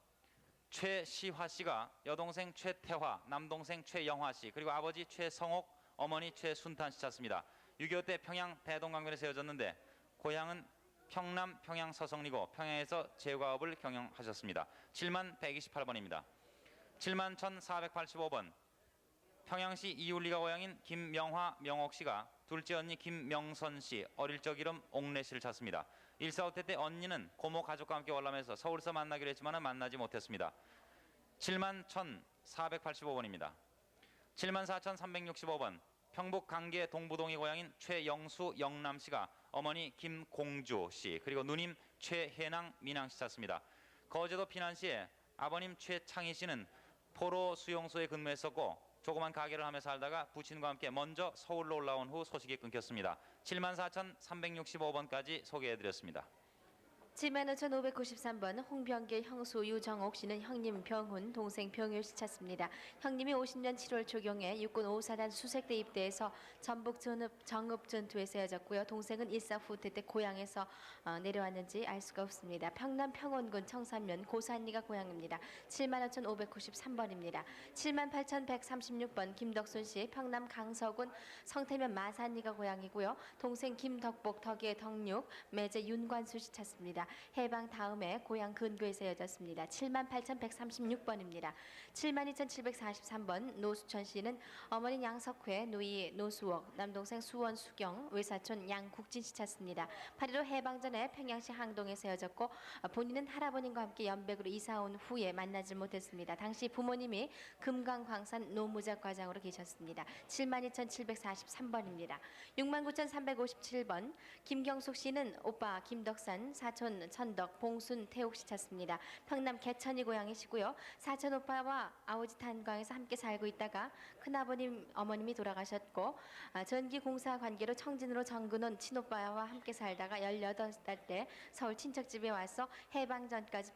최시화 씨가 여동생 최태화, 남동생 최영화 씨, 그리고 아버지 최성옥, 어머니 최순탄 씨 찾습니다. 6.25 때 평양 대동강변에서 헤어졌는데 고향은 평남 평양 서성리고 평양에서 제과업을 경영하셨습니다. 7128번입니다. 71,485번 평양시 이울리가 고향인 김명화, 명옥 씨가 둘째 언니 김명선 씨, 어릴 적 이름 옥래 씨를 찾습니다. 145태 때 언니는 고모 가족과 함께 월남해서 서울서 만나기로 했지만 만나지 못했습니다. 71,485번입니다. 74,365번 평북 강계 동부동이 고향인 최영수 영남 씨가 어머니 김공주 씨, 그리고 누님 최혜낭 민항 씨 찾습니다. 거제도 피난 시에 아버님 최창희 씨는 포로 수용소에 근무했었고 조그만 가게를 하며 살다가 부친과 함께 먼저 서울로 올라온 후 소식이 끊겼습니다. 74,365번까지 소개해드렸습니다. 75,593번 홍병길 형수 유정옥 씨는 형님 병훈, 동생 병율 씨 찾습니다. 형님이 50년 7월 조경에 육군 5사단 수색대 입대해서 전북 정읍 전투에서 헤어졌고요. 동생은 일사 후퇴 때 고향에서 내려왔는지 알 수가 없습니다. 평남 평원군 청산면 고산리가 고향입니다. 75,593번입니다. 78,136번 김덕순 씨 평남 강서군 성태면 마산리가 고향이고요. 동생 김덕복 덕의 덕육 매제 윤관수 씨 찾습니다. 해방 다음에 고향 근교에서 헤어졌습니다. 78,136번입니다. 72,743번 노수천 씨는 어머니 양석회, 누이 노수옥, 남동생 수원 수경, 외사촌 양국진 씨 찾습니다. 8.15 해방 전에 평양시 항동에서 헤어졌고 본인은 할아버님과 함께 연백으로 이사 온 후에 만나지 못했습니다. 당시 부모님이 금강광산 노무작 과장으로 계셨습니다. 72,743번입니다. 69,357번 김경숙 씨는 오빠 김덕산, 사촌 천덕, 봉순, 태옥 씨 찾습니다. 평남 개천이 고향이시고요. 사촌 오빠와 아버지 탄광에서 함께 살고 있다가 큰아버님, 어머님이 돌아가셨고 전기 공사 관계로 청진으로 정근원 친오빠와 함께 살다가 18살 때 서울 친척집에 와서 해방 전까지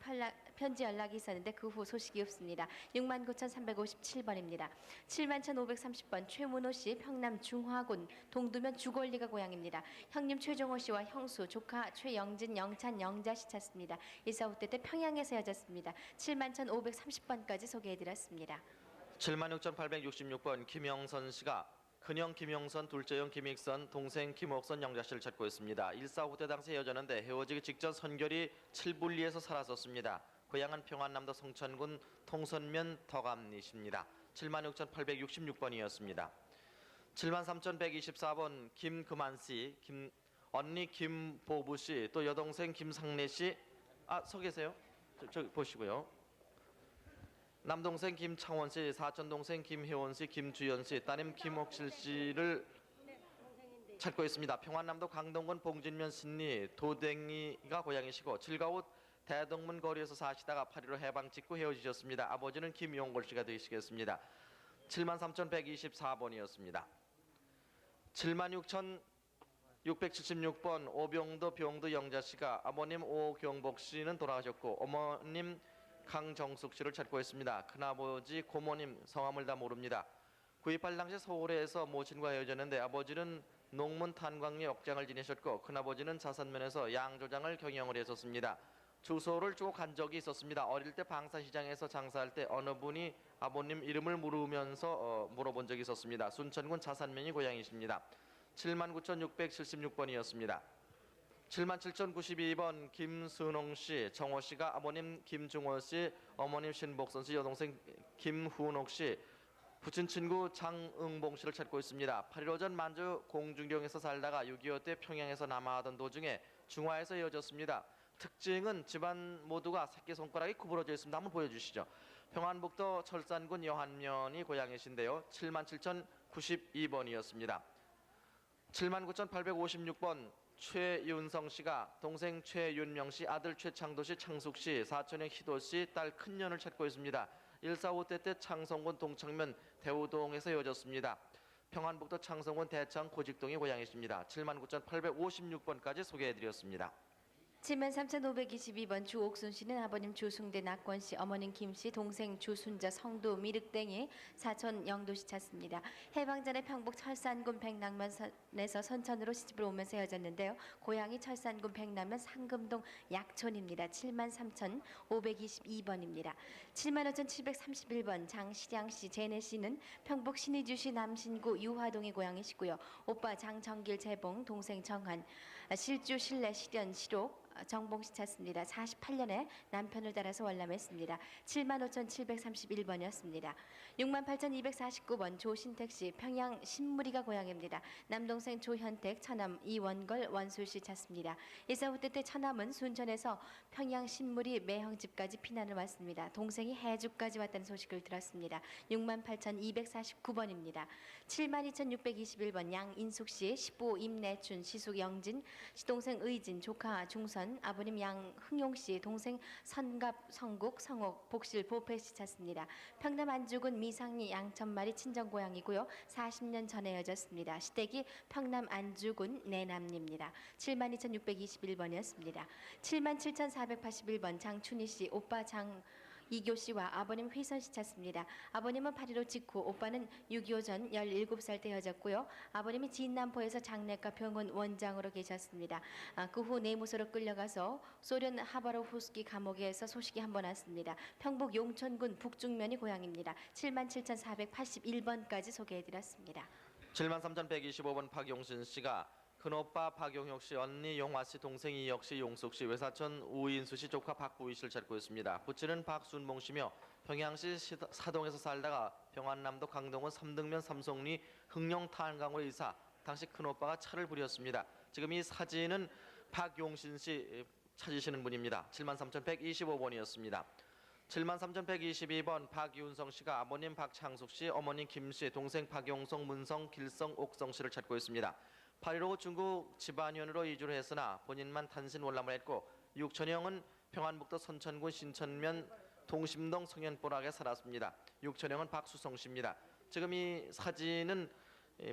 편지 연락이 있었는데 그 후 소식이 없습니다. 69,357번입니다. 71,530번 최문호 씨 평남 중화군 동두면 주골리가 고향입니다. 형님 최종호 씨와 형수 조카 최영진, 영찬, 영자 씨 찾습니다. 일사 후퇴 때 평양에서 헤어졌습니다. 71,530번까지 소개해드렸습니다. 76,866번 김영선 씨가 큰형 김영선, 둘째 형 김익선, 동생 김옥선, 영자 씨를 찾고 있습니다. 일사 후퇴 당시 헤어졌는데 헤어지기 직전 선결이 칠불리에서 살았었습니다. 고향은 평안남도 성천군 통선면 덕암리십니다. 76,866번이었습니다. 73,124번 김금한 씨, 언니 김보부 씨, 또 여동생 김상래 씨, 서 계세요? 저 보시고요. 남동생 김창원 씨, 사촌동생 김혜원 씨, 김주연 씨, 따님 김옥실 씨를 찾고 있습니다. 평안남도 강동군 봉진면 신리 도댕이가 고향이시고 즐거운 대동문 거리에서 사시다가 8.15 해방 직후 헤어지셨습니다. 아버지는 김용골 씨가 되시겠습니다. 73,124번이었습니다. 76,676번 오병도 병도 영자 씨가 아버님 오경복 씨는 돌아가셨고 어머님 강정숙 씨를 찾고 있습니다. 큰아버지 고모님 성함을 다 모릅니다. 9.28 당시 서울에서 모친과 헤어졌는데 아버지는 농문 탄광리 역장을 지내셨고 큰아버지는 자산면에서 양조장을 경영을 했었습니다. 주소를 쭉 간 적이 있었습니다. 어릴 때 방산시장에서 장사할 때 어느 분이 아버님 이름을 물으면서 물어본 적이 있었습니다. 순천군 자산면이 고향이십니다. 79,676번이었습니다. 77,092번 김순홍 씨, 정호 씨가 아버님 김중호 씨, 어머님 신복선 씨, 여동생 김훈옥 씨, 부친 친구 장응봉 씨를 찾고 있습니다. 8.15 전 만주 공중령에서 살다가 6.25 때 평양에서 남하하던 도중에 중화에서 헤어졌습니다. 특징은 집안 모두가 새끼손가락이 구부러져 있습니다. 한번 보여주시죠. 평안북도 철산군 여한면이 고향이신데요. 77,092번이었습니다. 79,856번 최윤성 씨가 동생 최윤명 씨, 아들 최창도 씨, 창숙 씨, 사촌형 희도 씨, 딸 큰년을 찾고 있습니다. 1.45 때 창성군 동창면 대우동에서 헤어졌습니다. 평안북도 창성군 대창 고직동이 고향이십니다. 79,856번까지 소개해드렸습니다. 73,522번 주옥순 씨는 아버님 주승대 낙권 씨, 어머님 김 씨, 동생 주순자 성도 미륵땡이, 사촌 영도 씨 찾습니다. 해방 전에 평북 철산군 백남면에서 선천으로 시집을 오면서 헤어졌는데요. 고향이 철산군 백남면 상금동 약촌입니다. 73,522번입니다. 75,731번 장시량 씨, 제네 씨는 평북 신의주시 남신구 유화동이 고향이시고요. 오빠 장정길 재봉, 동생 정한, 실주 신래 실현 시록 정봉 씨 찾습니다. 48년에 남편을 따라서 월남했습니다. 75,731번이었습니다. 68,249번 조신택 씨, 평양 신무리가 고향입니다. 남동생 조현택, 처남 이원걸, 원술 씨 찾습니다. 일사 후퇴 때 처남은 순천에서 평양 신무리 매형집까지 피난을 왔습니다. 동생이 해주까지 왔다는 소식을 들었습니다. 68,249번입니다. 72,621번 양인숙 씨, 15 임내춘, 시숙 영진, 시동생 의진, 조카 중선, 아버님 양흥용 씨, 동생 선갑, 성국, 성옥, 복실, 보패 씨 찾습니다. 평남 안주군 미상리 양천마리 친정고향이고요. 40년 전에 헤어졌습니다. 시댁이 평남 안주군 내남리입니다. 72,621번이었습니다. 77,481번 장춘희 씨, 오빠 이교 씨와 아버님 회선 씨 찾습니다. 아버님은 8.15 직후, 오빠는 6.25 전 17살 때 헤어졌고요. 아버님이 진남포에서 장례과 병원 원장으로 계셨습니다. 그 후 내무소로 끌려가서 소련 하바로프스키 감옥에서 소식이 한 번 왔습니다. 평북 용천군 북중면이 고향입니다. 77,481번까지 소개해드렸습니다. 73,125번 박용신 씨가 큰오빠 박용혁 씨, 언니 용화 씨, 동생 이혁 씨, 용숙 씨, 외사촌 우인수 씨, 조카 박부희 씨를 찾고 있습니다. 부친은 박순봉 씨며 평양시 사동에서 살다가 평안남도 강동원 삼등면 삼성리 흥령 탄강으로 이사. 당시 큰오빠가 차를 부렸습니다. 지금 이 사진은 박용신 씨 찾으시는 분입니다. 73,125번이었습니다. 73,122번 박윤성 씨가 아버님 박창숙 씨, 어머님 김 씨, 동생 박용성, 문성, 길성, 옥성 씨를 찾고 있습니다. 8.15 중국 집안연으로 이주를 했으나 본인만 단신 월남을 했고 육천형은 평안북도 선천군 신천면 동심동 성현보락에 살았습니다. 육천형은 박수성 씨입니다. 지금 이 사진은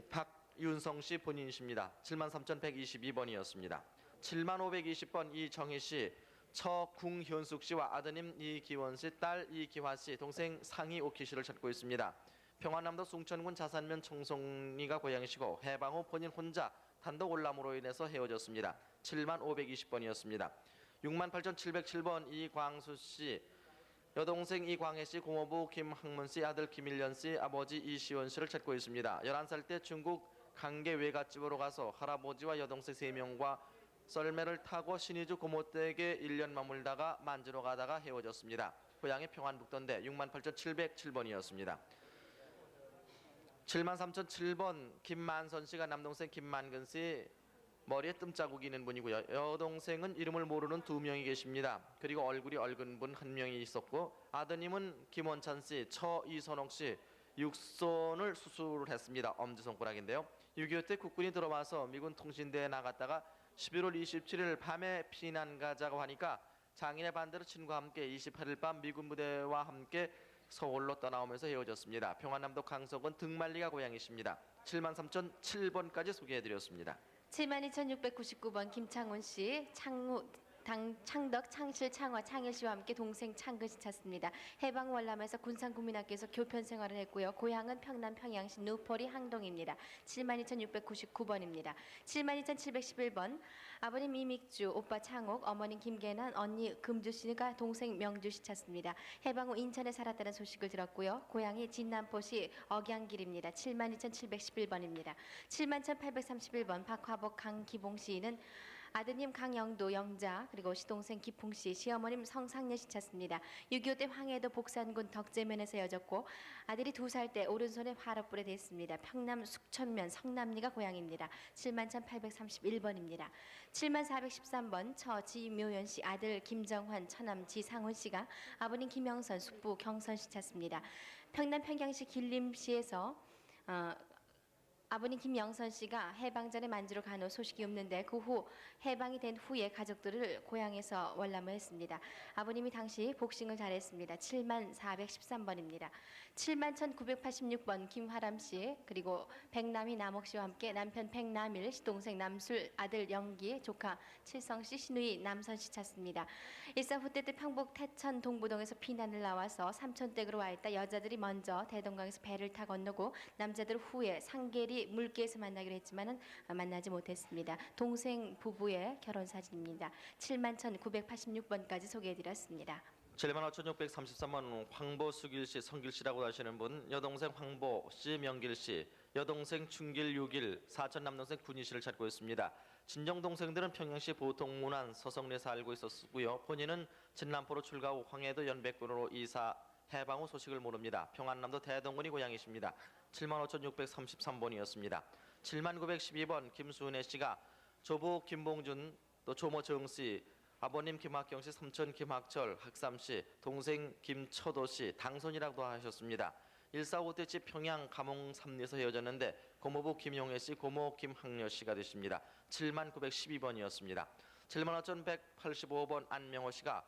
박윤성 씨 본인이십니다. 73,122번이었습니다. 7520번 이정희 씨, 처궁현숙 씨와 아드님 이기원 씨, 딸 이기화 씨, 동생 상희오키 씨를 찾고 있습니다. 평안남도 숭천군 자산면 청송리가 고향이시고 해방 후 본인 혼자 단독 월남으로 인해서 헤어졌습니다. 7520번이었습니다. 68,707번 이광수 씨, 여동생 이광혜 씨, 고모부 김학문 씨, 아들 김일년 씨, 아버지 이시원 씨를 찾고 있습니다. 11살 때 중국 강계 외갓집으로 가서 할아버지와 여동생 3명과 썰매를 타고 신의주 고모댁에 1년 머물다가 만주로 가다가 헤어졌습니다. 고향이 평안북도인데 68,707번이었습니다. 73,007번 김만선 씨가 남동생 김만근 씨, 머리에 뜸자국이 있는 분이고요. 여동생은 이름을 모르는 2명이 계십니다. 그리고 얼굴이 얽은 분 1명이 있었고 아드님은 김원찬 씨, 처이선옥 씨, 육손을 수술을 했습니다. 엄지손가락인데요. 6.25 때 국군이 들어와서 미군 통신대에 나갔다가 11월 27일 밤에 피난 가자고 하니까 장인의 반대로 친구와 함께 28일 밤 미군 부대와 함께 서울로 떠나오면서 헤어졌습니다. 평안남도 강서군 등만리가 고향이십니다. 73,007번까지 소개해드렸습니다. 72,699번 김창훈 씨, 창덕, 창실, 창화, 창일 씨와 함께 동생 창근 씨 찾습니다. 해방 월남에서 군산국민학교에서 교편 생활을 했고요. 고향은 평남 평양시 누포리 항동입니다. 72,699번입니다. 72,711번 아버님 이믹주, 오빠 창옥, 어머님 김계난, 언니 금주 씨가 동생 명주 씨 찾습니다. 해방 후 인천에 살았다는 소식을 들었고요. 고향이 진남포시 억양길입니다. 72,711번입니다. 71,831번 박화복 강기봉 씨는 아드님 강영도 영자, 그리고 시동생 기풍 씨, 시어머님 성상녀 씨 찾습니다. 6.25 때 황해도 복산군 덕제면에서 헤어졌고 아들이 2살 때 오른손에 화롯불에 댔습니다. 평남 숙천면 성남리가 고향입니다. 71,831번입니다. 7413번 처지묘연 씨, 아들 김정환, 처남 지상훈 씨가 아버님 김영선, 숙부 경선 씨 찾습니다. 평남 평양시 길림시에서 아버님 김영선 씨가 해방 전에 만주로 간 후 소식이 없는데 그 후 해방이 된 후에 가족들을 고향에서 월남을 했습니다. 아버님이 당시 복싱을 잘했습니다. 7413번입니다. 71,986번 김화람 씨, 그리고 백남희 남옥 씨와 함께 남편 백남일, 시동생 남술, 아들 영기, 조카 칠성 씨, 시누이 남선 씨 찾습니다. 일사 후때 때 평북 태천 동부동에서 피난을 나와서 삼천댁으로 와 있다 여자들이 먼저 대동강에서 배를 타 건너고 남자들 후에 상계리 물개에서 만나기로 했지만은 만나지 못했습니다. 동생 부부의 결혼 사진입니다. 71,986번까지 소개해드렸습니다. 75,633번 황보수길 씨, 성길 씨라고 하시는 분, 여동생 황보 씨, 명길 씨, 여동생 춘길, 유길, 사촌 남동생 군희 씨를 찾고 있습니다. 친정 동생들은 평양시 보통문안 서성리에 살고 있었고요. 본인은 진남포로 출가 후 황해도 연백군으로 이사, 해방 후 소식을 모릅니다. 평안남도 대동군이 고향이십니다. 75,633번이었습니다. 7912번 김수은혜 씨가 조부 김봉준, 또 조모 정 씨, 아버님 김학경 씨, 삼촌 김학철, 학삼 씨, 동생 김처도 씨, 당선이라고 하셨습니다. 1459대지 평양 감흥 삼리에서 헤어졌는데 고모부 김용혜 씨, 고모 김학려 씨가 되십니다. 7만 912번이었습니다. 7만 5185번 안명호 씨가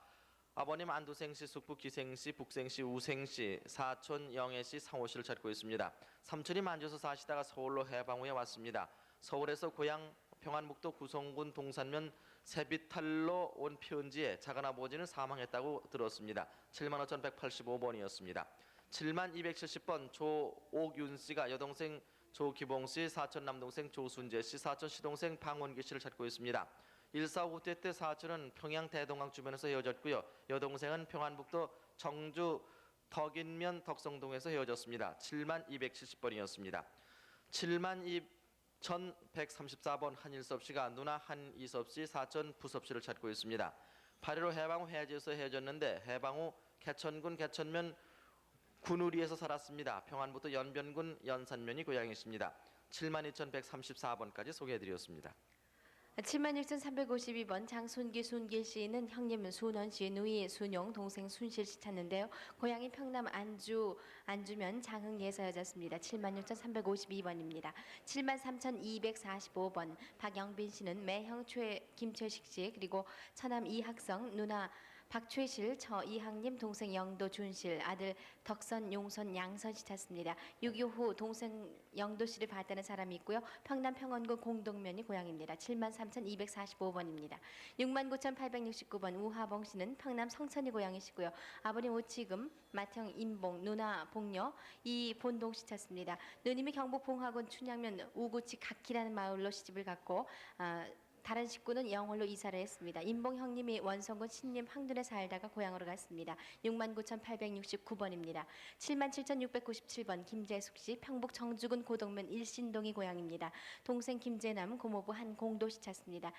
아버님 안두생 씨, 숙부 기생 씨, 북생 씨, 우생 씨, 사촌 영애 씨, 상호 씨를 찾고 있습니다. 삼촌이 만주에서 사시다가 서울로 해방 후에 왔습니다. 서울에서 고향 평안북도 구성군 동산면 세비탈로 온 편지에 작은아버지는 사망했다고 들었습니다. 7만 5185번이었습니다. 7만 270번 조옥윤 씨가 여동생 조기봉 씨, 사촌 남동생 조순재 씨, 사촌 시동생 방원기 씨를 찾고 있습니다. 1459대 때 사촌은 평양 대동강 주변에서 헤어졌고요. 여동생은 평안북도 정주 덕인면 덕성동에서 헤어졌습니다. 7만 270번이었습니다. 7만 2134번 한일섭 씨가 누나 한이섭 씨, 사촌 부섭 씨를 찾고 있습니다. 8.15 해방 후 해지에서 헤어졌는데 해방 후 개천군 개천면 군우리에서 살았습니다. 평안북도 연변군 연산면이 고향이십니다. 7만 2134번까지 소개해드렸습니다. 76,352번 장순기 순길 씨는 형님 순원 씨, 누이 순용, 동생 순실 씨 찾는데요. 고향이 평남 안주면 장흥리에서 헤어졌습니다. 76,352번입니다. 73,245번 박영빈 씨는 매형 김최식 씨, 그리고 처남 이학성, 누나 박최실, 저 이학님, 동생 영도 준실, 아들 덕선, 용선, 양선 씨 찾습니다. 6.25 후 동생 영도 씨를 봤다는 사람이 있고요. 평남 평원군 공동면이 고향입니다. 73,245번입니다. 69,869번 우하봉 씨는 평남 성천이 고향이시고요. 아버님 우치금, 맏형 임봉, 누나 봉녀, 이본동 씨 찾습니다. 누님이 경북 봉화군 춘향면 우구치 각기라는 마을로 시집을 갔고 다른 식구는 영월로 이사를 했습니다. 임봉 형님이 원성군 신림 황둔에 살다가 고향으로 갔습니다. 69,869번입니다. 77,697번 김재숙 씨, 평북 정주군 고동면 일신동이 고향입니다. 동생 김재남, 고모부 한공도 씨 찾습니다.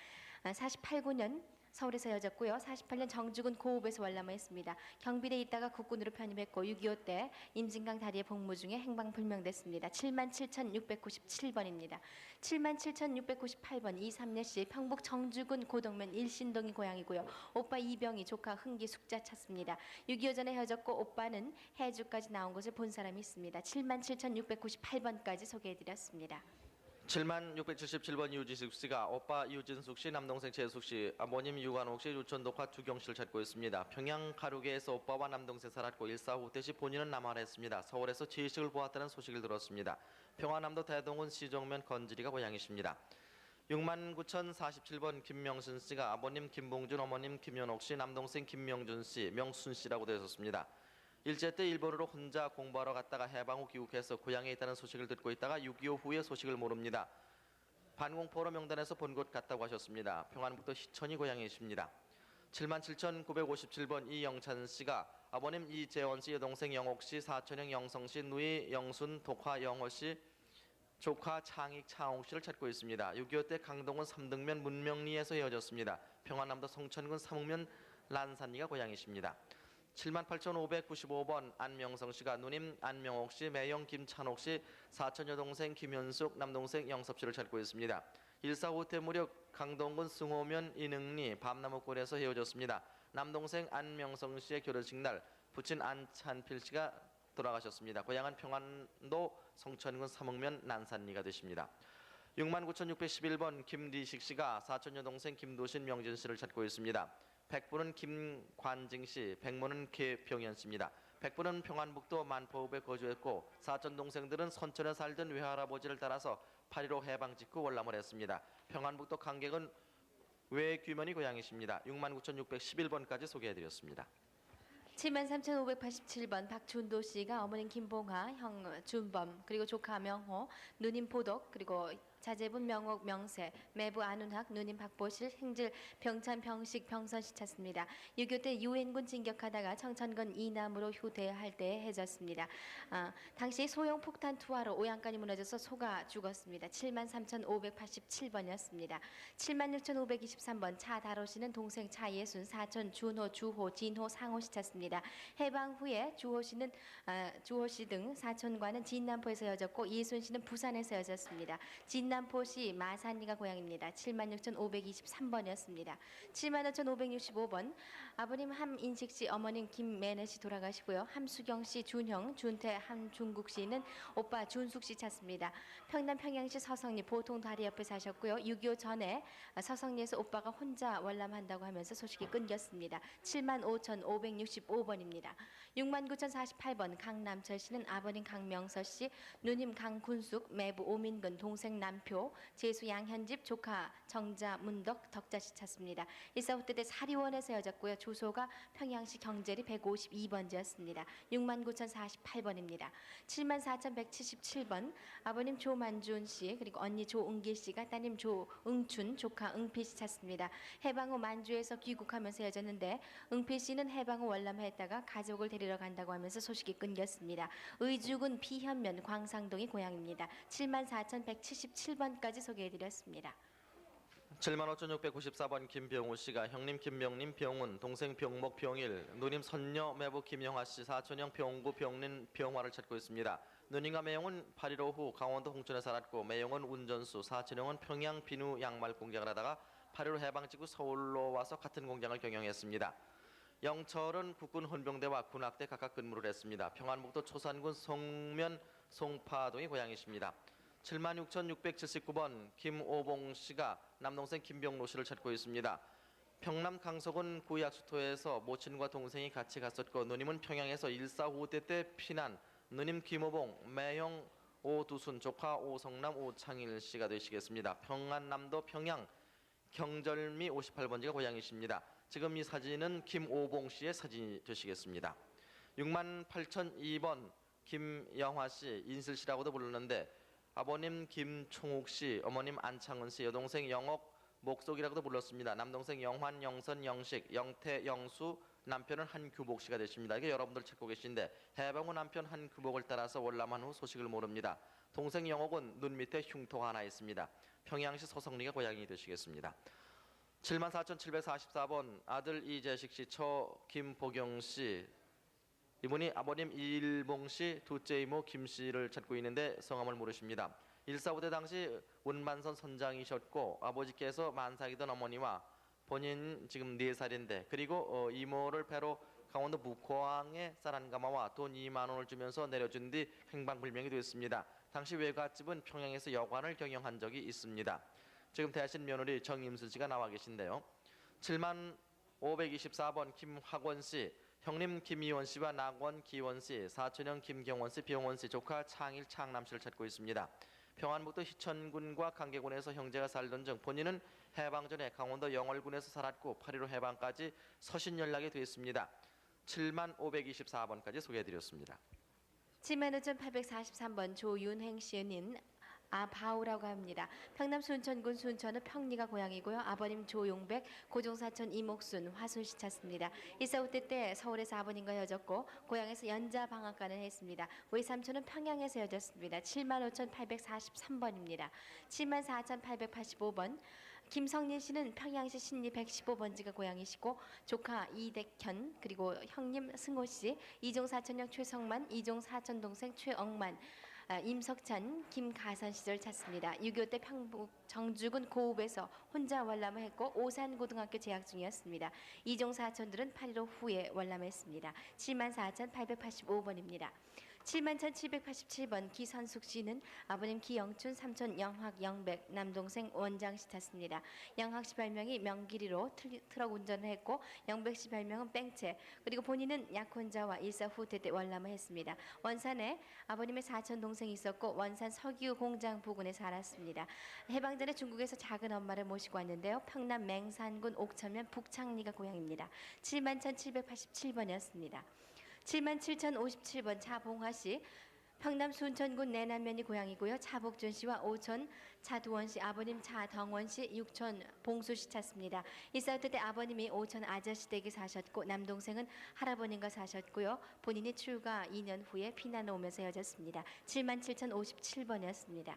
48구년 서울에서 헤어졌고요. 48년 정주군 고읍에서 월남했습니다. 경비대에 있다가 국군으로 편입했고 6.25 때 임진강 다리에 복무 중에 행방불명됐습니다. 77,697번입니다. 77,698번 이삼례 씨, 평북 정주군 고동면 일신동이 고향이고요. 오빠 이병희, 조카 흥기 숙자 찾습니다. 6.25 전에 헤어졌고 오빠는 해주까지 나온 것을 본 사람이 있습니다. 77,698번까지 소개해드렸습니다. 7만 677번 유지숙 씨가 오빠 유진숙 씨, 남동생 재숙 씨, 아버님 유관옥 씨, 유천독화 주경 씨를 찾고 있습니다. 평양 가루계에서 오빠와 남동생 살았고 145 때 시 본인은 남한했습니다. 서울에서 지식을 보았다는 소식을 들었습니다. 평안남도 대동군 시정면 건지리가 고향이십니다. 69,047번 김명순 씨가 아버님 김봉준, 어머님 김연옥 씨, 남동생 김명준 씨, 명순 씨라고 되셨습니다. 일제 때 일본으로 혼자 공부하러 갔다가 해방 후 귀국해서 고향에 있다는 소식을 듣고 있다가 6.25 후의 소식을 모릅니다. 반공포로 명단에서 본 곳 같다고 하셨습니다. 평안북도 희천이 고향이십니다. 77,957번 이영찬 씨가 아버님 이재원 씨, 여동생 영옥 씨, 사촌형 영성 씨, 누이 영순, 독화 영호 씨, 조카 창익 차홍 씨를 찾고 있습니다. 6.25 때 강동군 삼등면 문명리에서 헤어졌습니다. 평안남도 성천군 삼흥면 란산리가 고향이십니다. 78,595번 안명성 씨가 누님 안명옥 씨, 매형 김찬옥 씨, 사촌 여동생 김현숙, 남동생 영섭 씨를 찾고 있습니다. 145 때 무렵 강동군 승호면 이능리 밤나무골에서 헤어졌습니다. 남동생 안명성 씨의 결혼식 날 부친 안찬필 씨가 돌아가셨습니다. 고향은 평안도 성천군 삼흥면 난산리가 되십니다. 69,611번 김리식 씨가 사촌 여동생 김도신, 명진 씨를 찾고 있습니다. 백부는 김관징 씨, 백모는 계병현 씨입니다. 백부는 평안북도 만포읍에 거주했고 사촌 동생들은 선천에 살던 외할아버지를 따라서 8.15 해방 직후 월남을 했습니다. 평안북도 강객은 외규면이 고향이십니다. 69,611번까지 소개해드렸습니다. 73,587번 박준도 씨가 어머님 김봉하, 형 준범, 그리고 조카 명호, 누님 보덕, 그리고 자제분 명옥 명세, 매부 안운학, 누님 박보실, 행질 병찬 병식 병선 씨 찾습니다. 6.25 때 유엔군 진격하다가 청천군 이남으로 휴대할 때 해졌습니다. 당시 소형 폭탄 투하로 오양간이 무너져서 소가 죽었습니다. 73,587번이었습니다. 76,523번 차다로 씨는 동생 차예순, 사촌 준호, 주호, 진호, 상호 씨 찾습니다. 해방 후에 주호 씨 등 사촌과는 진남포에서 헤어졌고 이순 씨는 부산에서 헤어졌습니다. 김남포시 마산리가 고향입니다. 76,523번이었습니다. 75,565번 아버님 함인식 씨, 어머님 김매네 씨 돌아가시고요. 함수경 씨, 준형, 준태, 함중국 씨는 오빠 준숙 씨 찾습니다. 평남 평양시 서성리 보통 다리 옆에 사셨고요. 6.25 전에 서성리에서 오빠가 혼자 월남한다고 하면서 소식이 끊겼습니다. 75,565번입니다. 69,048번 강남철 씨는 아버님 강명서 씨, 누님 강군숙, 매부 오민근, 동생 남표, 제수 양현집, 조카 정자 문덕 덕자 씨 찾습니다. 일사후퇴 사리원에서 여졌고요. 주소가 평양시 경제리 152번지였습니다. 69,048번입니다. 74,177번 아버님 조만준 씨, 그리고 언니 조은길 씨가 따님 조응춘, 조카 응필 씨 찾습니다. 해방 후 만주에서 귀국하면서 여졌는데 응필 씨는 해방 후 월남했다가 가족을 데리러 간다고 하면서 소식이 끊겼습니다. 의주군 비현면 광상동이 고향입니다. 74,177번까지 소개해드렸습니다. 75,694번 김병우 씨가 형님 김명림 병훈, 동생 병목 병일, 누님 선녀 매부 김영화 씨, 사촌형 병구 병린 병화를 찾고 있습니다. 누님과 매형은 8.15 후 강원도 홍천에 살았고 매형은 운전수, 사촌형은 평양 비누 양말 공장을 하다가 8.15 해방 직후 서울로 와서 같은 공장을 경영했습니다. 영철은 국군 헌병대와 군악대 각각 근무를 했습니다. 평안북도 초산군 송면 송파동이 고향이십니다. 76,679번 김오봉 씨가 남동생 김병로 씨를 찾고 있습니다. 평남 강서군 구약수토에서 모친과 동생이 같이 갔었고 누님은 평양에서 1.4 후대 때 피난, 누님 김오봉, 매형 오두순, 조카 오성남 오창일 씨가 되시겠습니다. 평안남도 평양 경절미 58번지가 고향이십니다. 지금 이 사진은 김오봉 씨의 사진이 되시겠습니다. 68,002번 김영화 씨, 인슬 씨라고도 부르는데 아버님 김총욱 씨, 어머님 안창은 씨, 여동생 영옥, 목속이라고도 불렀습니다. 남동생 영환, 영선, 영식, 영태, 영수, 남편은 한규복 씨가 되십니다. 이게 여러분들 찾고 계신데 해방 후 남편 한규복을 따라서 월남한 후 소식을 모릅니다. 동생 영옥은 눈 밑에 흉터가 하나 있습니다. 평양시 서성리가 고향이 되시겠습니다. 74,744번 아들 이재식 씨, 처 김보경 씨, 이분이 아버님 이일봉 씨, 둘째 이모 김 씨를 찾고 있는데 성함을 모르십니다. 1.4 부대 당시 운만선 선장이셨고 아버지께서 만삭이던 어머니와 본인 지금 4살인데 그리고 이모를 배로 강원도 묵호항에 쌀한가마와 돈 2만 원을 주면서 내려준 뒤 행방불명이 됐습니다. 당시 외갓집은 평양에서 여관을 경영한 적이 있습니다. 지금 대하신 며느리 정임수 씨가 나와 계신데요. 70,524번 김학원 씨, 형님 김이원 씨와 낙원 기원 씨, 사촌형 김경원 씨, 병원 씨, 조카 창일 창남 씨를 찾고 있습니다. 평안북도 희천군과 강계군에서 형제가 살던 중 본인은 해방 전에 강원도 영월군에서 살았고 8.15 해방까지 서신 연락이 됐습니다. 70,524번까지 소개해드렸습니다. 75,843번 조윤행 씨는 아바우라고 합니다. 평남 순천군 순천은 평리가 고향이고요. 아버님 조용백, 고종사촌 이목순, 화순씨 찾습니다. 일사후퇴 때 서울에서 아버님과 여졌고 고향에서 연자 방학간을 했습니다. 외삼촌은 평양에서 여졌습니다. 75,843번입니다. 74,885번 김성린 씨는 평양시 신리 115번지가 고향이시고 조카 이백현, 그리고 형님 승호 씨, 이종 사촌형 최성만, 이종 사촌 동생 최억만, 임석찬, 김가선 시절 찾습니다. 6.25 때 평북 정주군 고읍에서 혼자 월남을 했고 오산고등학교 재학 중이었습니다. 이종 사촌들은 8.15 후에 월남했습니다. 74,885번입니다. 71,787번 기선숙 씨는 아버님 기영춘, 삼촌 영학, 영백, 남동생 원장 씨 찾습니다. 영학 씨 별명이 명길이로 트럭 운전을 했고 영백 씨 별명은 뺑채, 그리고 본인은 약혼자와 1.4 후퇴 때 월남을 했습니다. 원산에 아버님의 사촌 동생이 있었고 원산 석유 공장 부근에 살았습니다. 해방 전에 중국에서 작은 엄마를 모시고 왔는데요. 평남 맹산군 옥천면 북창리가 고향입니다. 71,787번이었습니다. 77,057번 차봉화 씨, 평남 순천군 내남면이 고향이고요. 차복준 씨와 오촌 차두원 씨, 아버님 차덩원 씨, 육촌 봉수 씨 찾습니다. 일사후퇴 때 아버님이 오촌 아저씨 댁에 사셨고 남동생은 할아버님과 사셨고요. 본인이 출가 2년 후에 피난 오면서 여졌습니다. 77,057번이었습니다.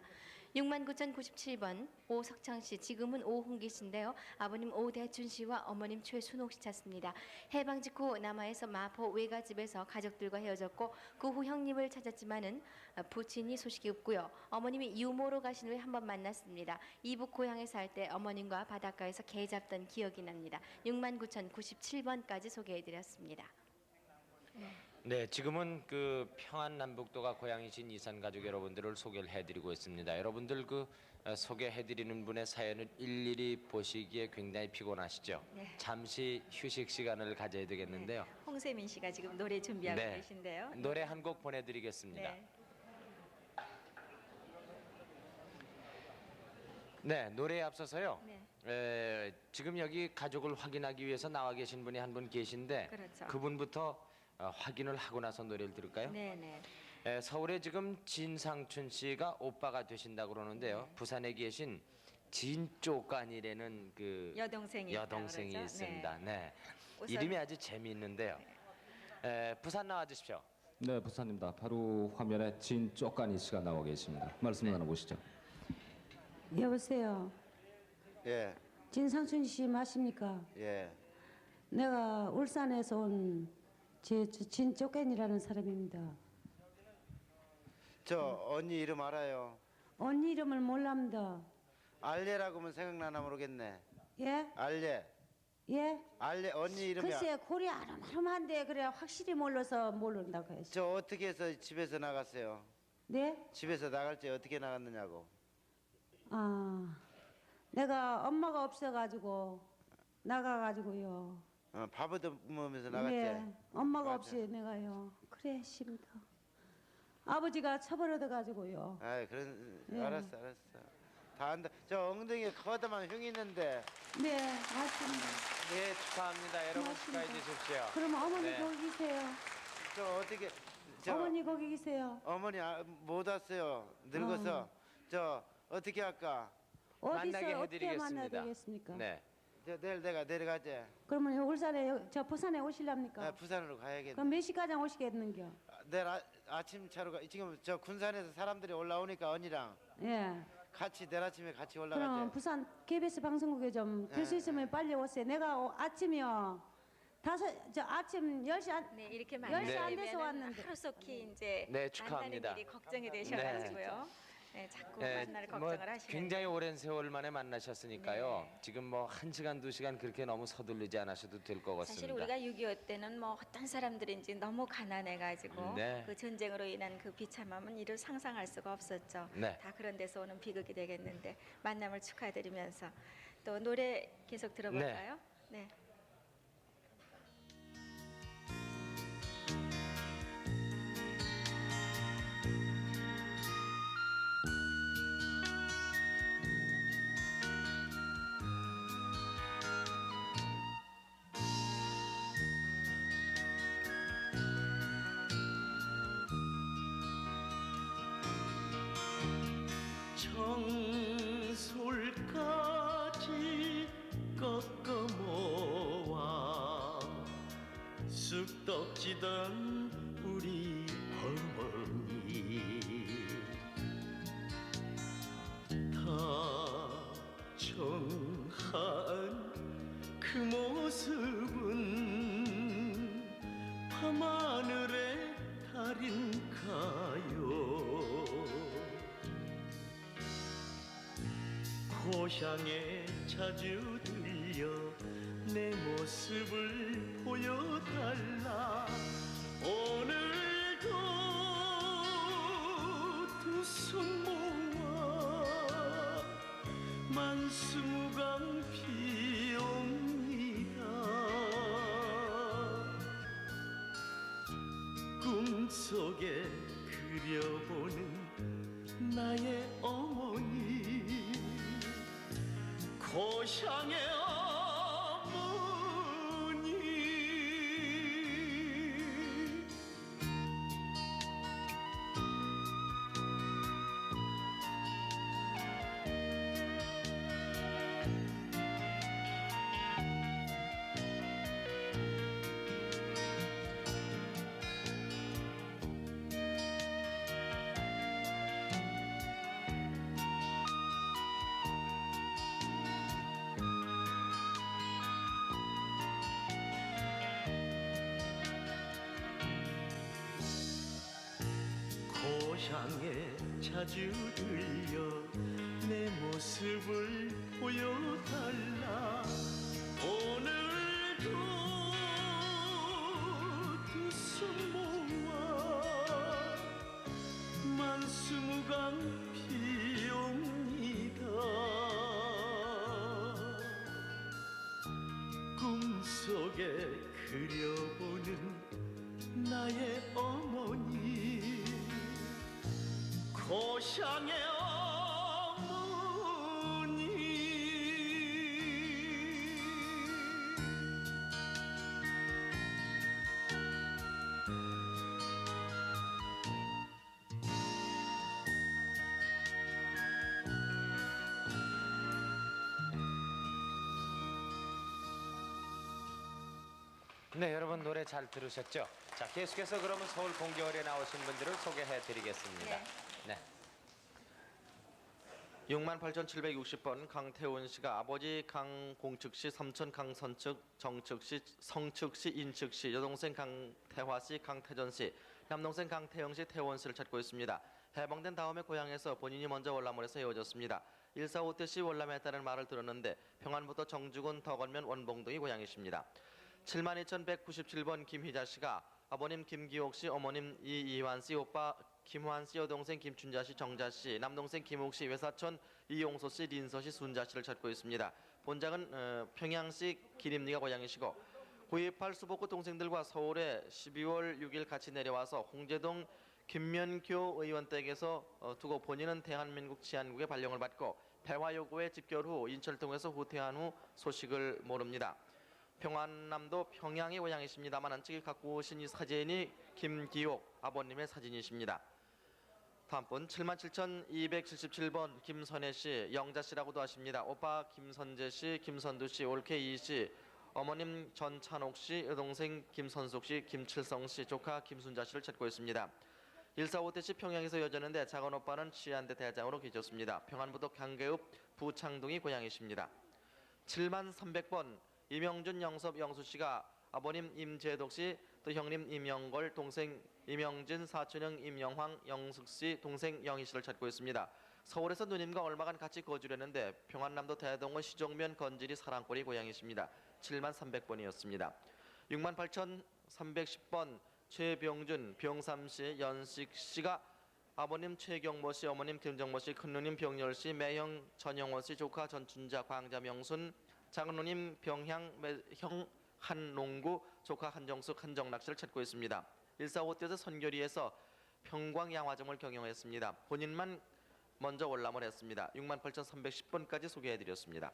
69,097번 오석창 씨, 지금은 오홍기 씨인데요. 아버님 오대춘 씨와 어머님 최순옥 씨 찾습니다. 해방 직후 남하에서 마포 외가집에서 가족들과 헤어졌고 그 후 형님을 찾았지만은 부친이 소식이 없고요. 어머님이 유모로 가신 후에 한번 만났습니다. 이북 고향에 살 때 어머님과 바닷가에서 개 잡던 기억이 납니다. 69,097번까지 소개해드렸습니다. 네, 지금은 그 평안남북도가 고향이신 이산 가족 여러분들을 소개를 해드리고 있습니다. 여러분들 그 소개해드리는 분의 사연을 일일이 보시기에 굉장히 피곤하시죠? 네. 잠시 휴식 시간을 가져야 되겠는데요. 홍세민 씨가 지금 노래 준비하고 네. 계신데요. 노래 한 곡 보내드리겠습니다. 네. 네, 노래에 앞서서요. 네. 지금 여기 가족을 확인하기 위해서 나와 계신 분이 한 분 계신데 그렇죠. 그분부터 확인을 하고 나서 노래를 들을까요? 네, 네. 서울에 지금 진상춘 씨가 오빠가 되신다고 그러는데요. 부산에 계신 진쪼깐이라는 그 여동생이 있다 여동생이 그러죠? 있습니다. 네. 우선- 이름이 아주 재미있는데요. 부산 나와 주십시오. 네, 부산입니다. 바로 화면에 진쪼까니 씨가 나와 계십니다. 말씀 나눠보시죠. 여보세요. 예, 진상춘 씨 맞습니까? 예. 내가 울산에서 온 진쪼깬이라는 사람입니다. 저 언니 이름 알아요. 언니 이름을 몰랍니다. 알레라고 하면 생각나나 모르겠네. 예? 알레. 예? 알레 언니 이름이 글쎄 고리 아름아름한데 그래 확실히 몰라서 모른다고 했어. 저 어떻게 해서 집에서 나갔어요? 네? 집에서 나갈 때 어떻게 나갔느냐고. 아, 내가 엄마가 없어가지고 나가가지고요. 밥 얻으면서 나갔지. 네, 엄마가 맞아. 없이 내가요. 그래 힘들어. 아버지가 처벌받아가지고요. 아, 그런 예. 알았어. 다 안다. 저 엉덩이에 커다란 흉이 있는데. 네, 맞습니다. 네, 축하합니다. 여러분 고맙습니다. 축하해 주십시오. 그럼 어머니 네. 거기 계세요. 저 어떻게 저 어머니 거기 계세요. 어머니 못 왔어요. 늙어서. 저 어떻게 할까? 만나게 어디서 어떻게 해드리겠습니다. 만나야 되겠습니까? 네. 저 내일 내가 내려가지. 그러면 울산에 저 부산에 오실랍니까? 부산으로 가야겠네. 그럼 몇 시까지 오시겠는겨? 내일 아침 차로 가. 지금 저 군산에서 사람들이 올라오니까 언니랑 예. 같이 내일 아침에 같이 그럼 올라가지. 부산 KBS 방송국에 좀 될 수 있으면 빨리 오세요. 내가 아침이요. 저 아침 10시 안 네, 이렇게 10시 안 돼서 만나면 왔는데. 하루속히 이제 네, 축하합니다. 만나는 일이 걱정이 되셔가지고요. 네, 자꾸 만날 뭐 걱정을 하시는데. 굉장히 오랜 세월 만에 만나셨으니까요. 네. 지금 뭐 1시간, 2시간 그렇게 너무 서두르지 않으셔도 될 것 같습니다. 사실 우리가 6.25 때는 뭐 어떤 사람들인지 너무 가난해가지고 네. 그 전쟁으로 인한 그 비참함은 이를 상상할 수가 없었죠. 네. 다 그런 데서 오는 비극이 되겠는데 만남을 축하드리면서 또 노래 계속 들어볼까요? 네. 정솔까지 꺾어 모아 쑥떡 찌던 우리 어머니 다정한 그 모습은 밤하늘의 달인가요. 고향에 자주 들려 내 모습을 보여달라. 오늘도 두 손 모아 만수무강 비옵니다. 꿈속에 그려보는 나의 어머니, 고향의 어머니. 향해 자주 들려 내 모습을 보여달라. 오늘도 두 손 모아 만수무강 비옵니다. 꿈속에 그려보는 나의 어머니, 고향의 어머니. 네, 여러분 노래 잘 들으셨죠? 자, 계속해서 그러면 서울 공개월에 나오신 분들을 소개해드리겠습니다. 네. 68,760번 강태훈 씨가 아버지 강공측 씨, 삼촌 강선측, 정측 씨, 성측 씨, 인측 씨, 여동생 강태화 씨, 강태전 씨, 남동생 강태영 씨, 태원 씨를 찾고 있습니다. 해방된 다음에 고향에서 본인이 먼저 월남을해서 헤어졌습니다. 145태 씨 월남에 했다는 말을 들었는데 평안부터 정주군, 덕원면, 원봉동이 고향이십니다. 72,197번 김희자 씨가 아버님 김기옥 씨, 어머님 이희환 씨, 오빠 김환 씨, 여동생 김춘자 씨, 정자 씨, 남동생 김욱 씨, 외사촌 이용소 씨, 린서 씨, 순자 씨를 찾고 있습니다. 본장은 평양시 기림리가 고향이시고 9.28 수복구 동생들과 서울에 12월 6일 같이 내려와서 홍제동 김면교 의원 댁에서 두고 본인은 대한민국 치안국의 발령을 받고 배화 요구에 집결 후 인철동에서 후퇴한 후 소식을 모릅니다. 평안남도 평양이 고향이십니다만 찍을 갖고 오신 이 사진이 김기옥 아버님의 사진이십니다. 다음 분 77,277번 김선혜 씨, 영자 씨라고도 하십니다. 오빠 김선재 씨, 김선두 씨, 올케 이 씨, 어머님 전찬옥 씨, 여동생 김선숙 씨, 김칠성 씨, 조카 김순자 씨를 찾고 있습니다. 145대 씨 평양에서 여졌는데 작은 오빠는 치안대 대장으로 계셨습니다. 평안부도 강계읍 부창동이 고향이십니다. 7300번 이명준, 영섭, 영수 씨가 아버님 임재덕 씨, 또 형님 임영걸, 동생 임영진, 사촌형 임영황, 영숙 씨, 동생 영희 씨를 찾고 있습니다. 서울에서 누님과 얼마간 같이 거주를 했는데 평안남도 대동원 시종면 건지리 사랑골이 고향이십니다. 7300번이었습니다. 68,310번 최병준, 병삼 씨, 연식 씨가 아버님 최경모 씨, 어머님 김정모 씨, 큰누님 병열 씨, 매형 전영원 씨, 조카 전춘자, 광자 명순, 작은누님 병향, 형 한농구, 조카 한정숙, 한정락 씨를 찾고 있습니다. 145대에서 선교리에서 평광양화점을 경영했습니다. 본인만 먼저 월남을 했습니다. 68,310번까지 소개해드렸습니다.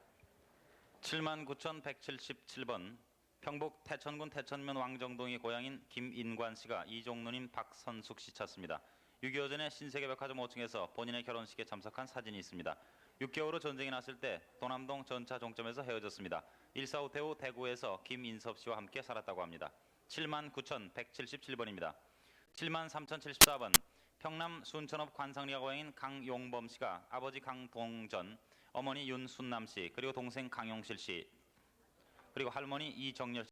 79,177번 평북 태천군 태천면 왕정동이 고향인 김인관 씨가 이종누님 박선숙 씨 찾습니다. 6.25 전에 신세계백화점 5층에서 본인의 결혼식에 참석한 사진이 있습니다. 6개월 후 전쟁이 났을 때 도남동 전차 종점에서 헤어졌습니다. 145 대후 대구에서 김인섭 씨와 함께 살았다고 합니다. 79,177번입니다. 73,074번 평남 순천읍 관성리가 고향인 강용범 씨가 아버지 강동전, 어머니 윤순남 씨, 그리고 동생 강용실 씨, 그리고 할머니 이정열